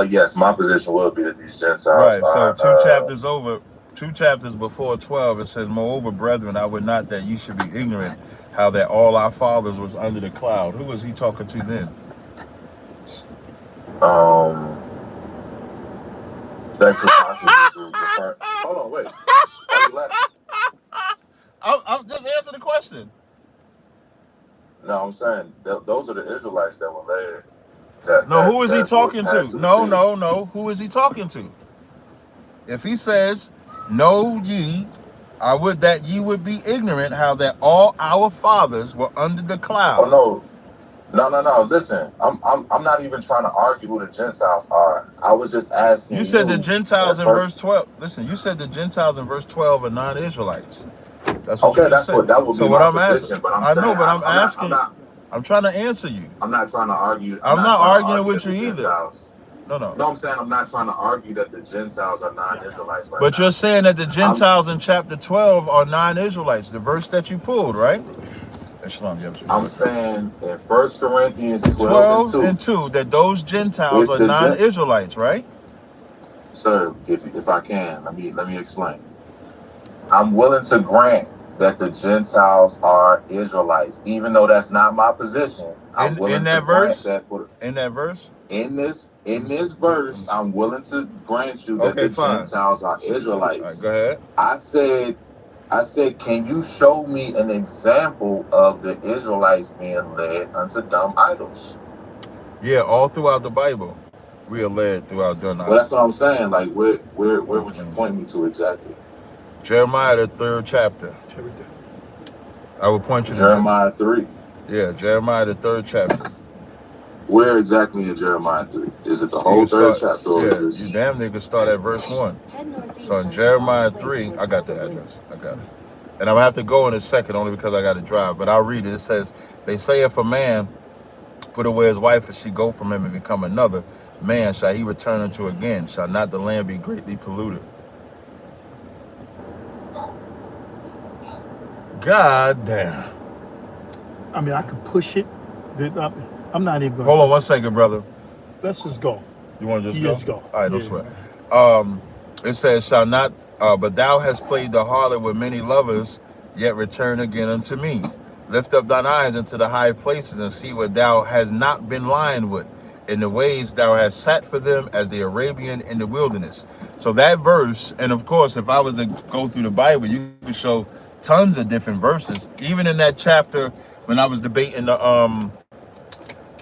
Yes, my position will be that these Gentiles right. are. So two chapters before 12, it says, "Moreover, brethren, I would not that you should be ignorant how that all our fathers was under the cloud." Who was he talking to then? That could possibly refer. Hold on, wait. I'm just answering the question. No, I'm saying those are the Israelites that were led. No, who is he talking to? No. Who is he talking to? If he says, "Know ye, I would that ye would be ignorant how that all our fathers were under the cloud." Oh no. Listen, I'm not even trying to argue who the Gentiles are. I was just asking. You said the Gentiles in verse 12. Listen, you said the Gentiles in verse 12 are non-Israelites. That's what you just said. That would be my position. But I'm asking. I'm trying to answer you. I'm not trying to argue. I'm not arguing with you either. Gentiles. No. No, I'm saying I'm not trying to argue that the Gentiles are non-Israelites right But now. you're saying that the Gentiles in chapter 12 are non-Israelites, the verse that you pulled, right? I'm saying in 1 Corinthians 12 and 2 that those Gentiles are non-Israelites, right? Sir, if I can, let me explain. I'm willing to grant that the Gentiles are Israelites, even though that's not my position. I'm willing to grant that in that verse? In this verse, I'm willing to grant you that the Gentiles are Israelites. All right, go ahead. I said, can you show me an example of the Israelites being led unto dumb idols? Yeah, all throughout the Bible, we are led throughout dumb idols. Well, that's what I'm saying. Like, where would you point me to exactly? Jeremiah, the 3rd chapter. I will point you to Jeremiah 3. Yeah, Jeremiah, the 3rd chapter. Where exactly in Jeremiah 3? Is it the whole 3rd chapter? Yeah, you damn near can start at verse 1. So in Jeremiah 3, I got the address. I got it. And I'm going to have to go in a second only because I got to drive. But I'll read it. It says, "They say if a man put away his wife and she go from him and become another man, shall he return unto again? Shall not the land be greatly polluted?" God damn. I mean, I could push it. I'm not even going to. Hold on one second, brother. Let's just go. You want to just Let's go? All right, no sweat. It says, "Shall not, but thou hast played the harlot with many lovers, yet return again unto me. Lift up thine eyes into the high places and see what thou hast not been lying with. In the ways thou hast sat for them as the Arabian in the wilderness." So that verse, and of course, if I was to go through the Bible, you could show tons of different verses. Even in that chapter, when I was debating the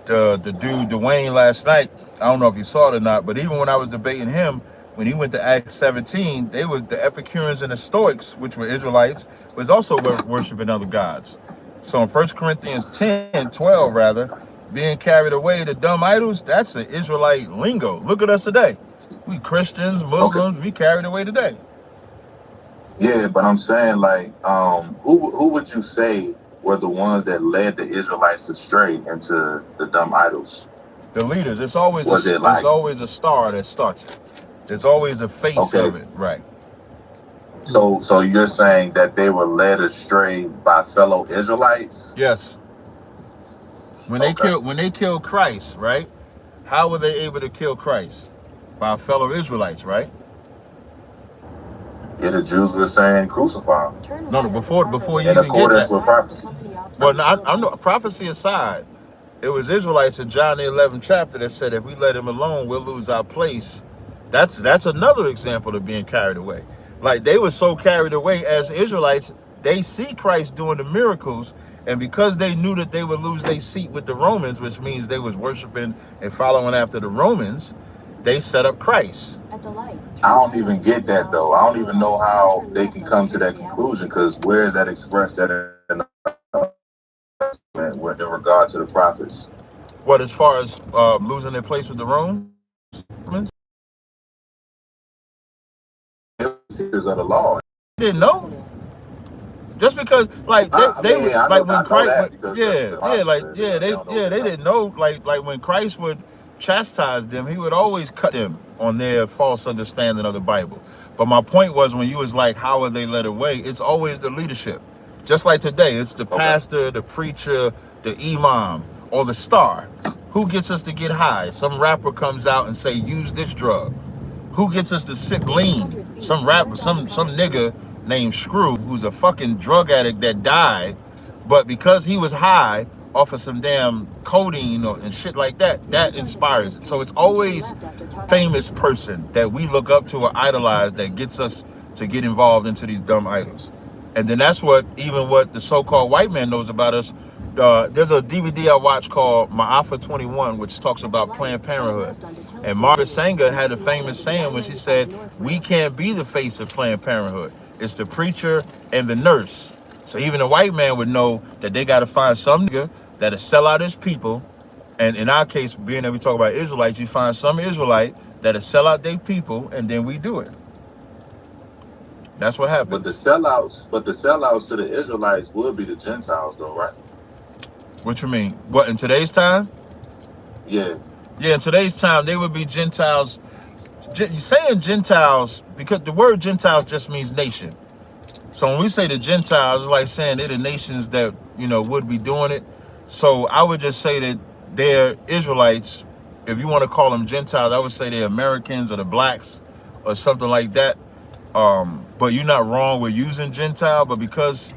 dude Dwayne last night, I don't know if you saw it or not, but even when I was debating him, when he went to Acts 17, they was the Epicureans and the Stoics, which were Israelites, was also worshiping other gods. So in 1 Corinthians 12 rather, being carried away to dumb idols, that's an Israelite lingo. Look at us today. We Christians, Muslims, we carried away today. Yeah, but I'm saying, like, who would you say were the ones that led the Israelites astray into the dumb idols? The leaders. It's always There's always a star that starts it. There's always a face of it, right? So you're saying that they were led astray by fellow Israelites? Yes. When they killed Christ, right? How were they able to kill Christ? By fellow Israelites, right? Yeah, the Jews were saying crucify him. No, before you in even get accordance that. with prophecy. Well, no, I know prophecy aside, it was Israelites in John the 11th chapter that said if we let him alone, we'll lose our place. That's another example of being carried away. Like they were so carried away as Israelites, they see Christ doing the miracles, and because they knew that they would lose their seat with the Romans, which means they was worshiping and following after the Romans, they set up Christ. I don't even get that though. I don't even know how they can come to that conclusion, because where is that expressed in regard to the prophets? What, as far as losing their place with the Romans? Teachers of the law. Didn't know. Just because, like they when Christ, they didn't know. Like when Christ would chastise them, he would always cut them on their false understanding of the Bible. But my point was, when you was like, how are they led away? It's always the leadership. Just like today, it's the pastor, the preacher, the imam, or the star. Who gets us to get high? Some rapper comes out and say, use this drug. Who gets us to sip lean? Some rapper, some nigga named Screw, who's a fucking drug addict that died, but because he was high off of some damn codeine and shit like that, that inspires it. So it's always famous person that we look up to or idolize that gets us to get involved into these dumb idols. And then that's what the so-called white man knows about us. There's a DVD I watched called Ma'afa 21, which talks about Planned Parenthood. And Margaret Sanger had a famous saying when she said, we can't be the face of Planned Parenthood. It's the preacher and the nurse. So even a white man would know that they got to find some nigga that'll sell out his people. And in our case, being that we talk about Israelites, you find some Israelite that'll sell out their people, and then we do it. That's what happened. But the sellouts to the Israelites would be the Gentiles though, right? What you mean? What, in today's time? Yeah. Yeah, in today's time, they would be Gentiles. Saying Gentiles, because the word Gentiles just means nation. So when we say the Gentiles, it's like saying they're the nations that, would be doing it. So I would just say that they're Israelites. If you want to call them Gentiles, I would say they're Americans or the blacks or something like that. But you're not wrong with using Gentile, but because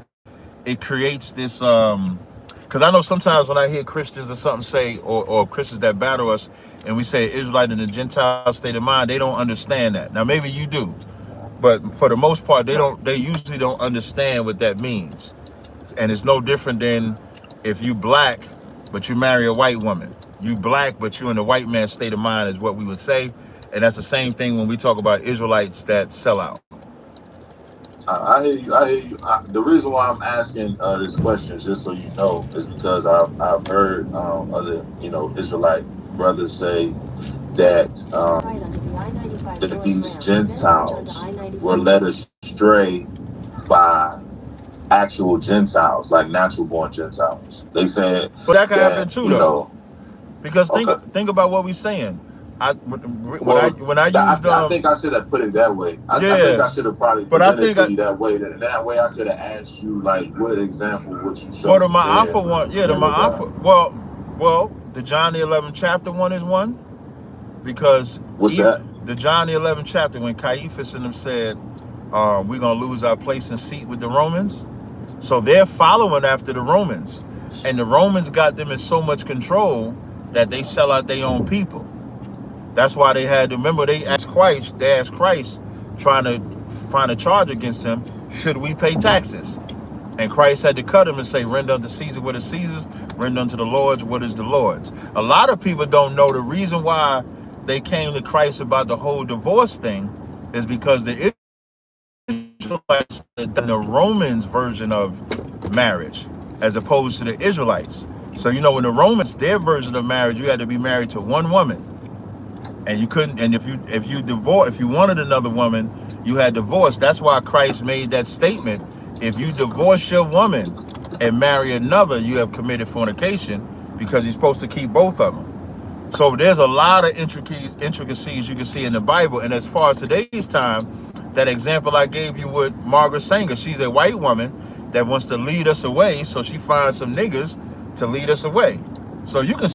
it creates this, because I know sometimes when I hear Christians or something say, or Christians that battle us, and we say Israelite in the Gentile state of mind, they don't understand that. Now maybe you do, but for the most part, they usually don't understand what that means. And it's no different than if you black, but you marry a white woman. You black, but you're in the white man's state of mind is what we would say. And that's the same thing when we talk about Israelites that sell out. I hear you. The reason why I'm asking this question, just so you know, is because I've heard other Israelite brothers say that that these Gentiles were led astray by actual Gentiles, like natural born Gentiles. They said, but that can happen too, though. Because think about what we're saying. I think I should have put it that way. I think I should have probably presented it to you that way. That way I could have asked you, like, what example would you show? Well, the Ma'afa one, the Ma'afa. Well, the John the 11th chapter one is one, because the John the 11th chapter when Caiaphas and them said, we're gonna lose our place and seat with the Romans. So they're following after the Romans, and the Romans got them in so much control that they sell out their own people. That's why they had to, remember, they asked Christ trying to find a charge against him, should we pay taxes? And Christ had to cut him and say, render unto Caesar what is Caesar's, render unto the Lord's what is the Lord's. A lot of people don't know the reason why they came to Christ about the whole divorce thing is because the Israelites had done the Romans version of marriage as opposed to the Israelites. So, when the Romans, their version of marriage, you had to be married to one woman. And you couldn't, and if you wanted another woman, you had divorce. That's why Christ made that statement. If you divorce your woman, and marry another, you have committed fornication, because you're supposed to keep both of them. So there's a lot of intricacies you can see in the Bible. And as far as today's time, that example I gave you with Margaret Sanger, she's a white woman that wants to lead us away, so she finds some niggas to lead us away. So you can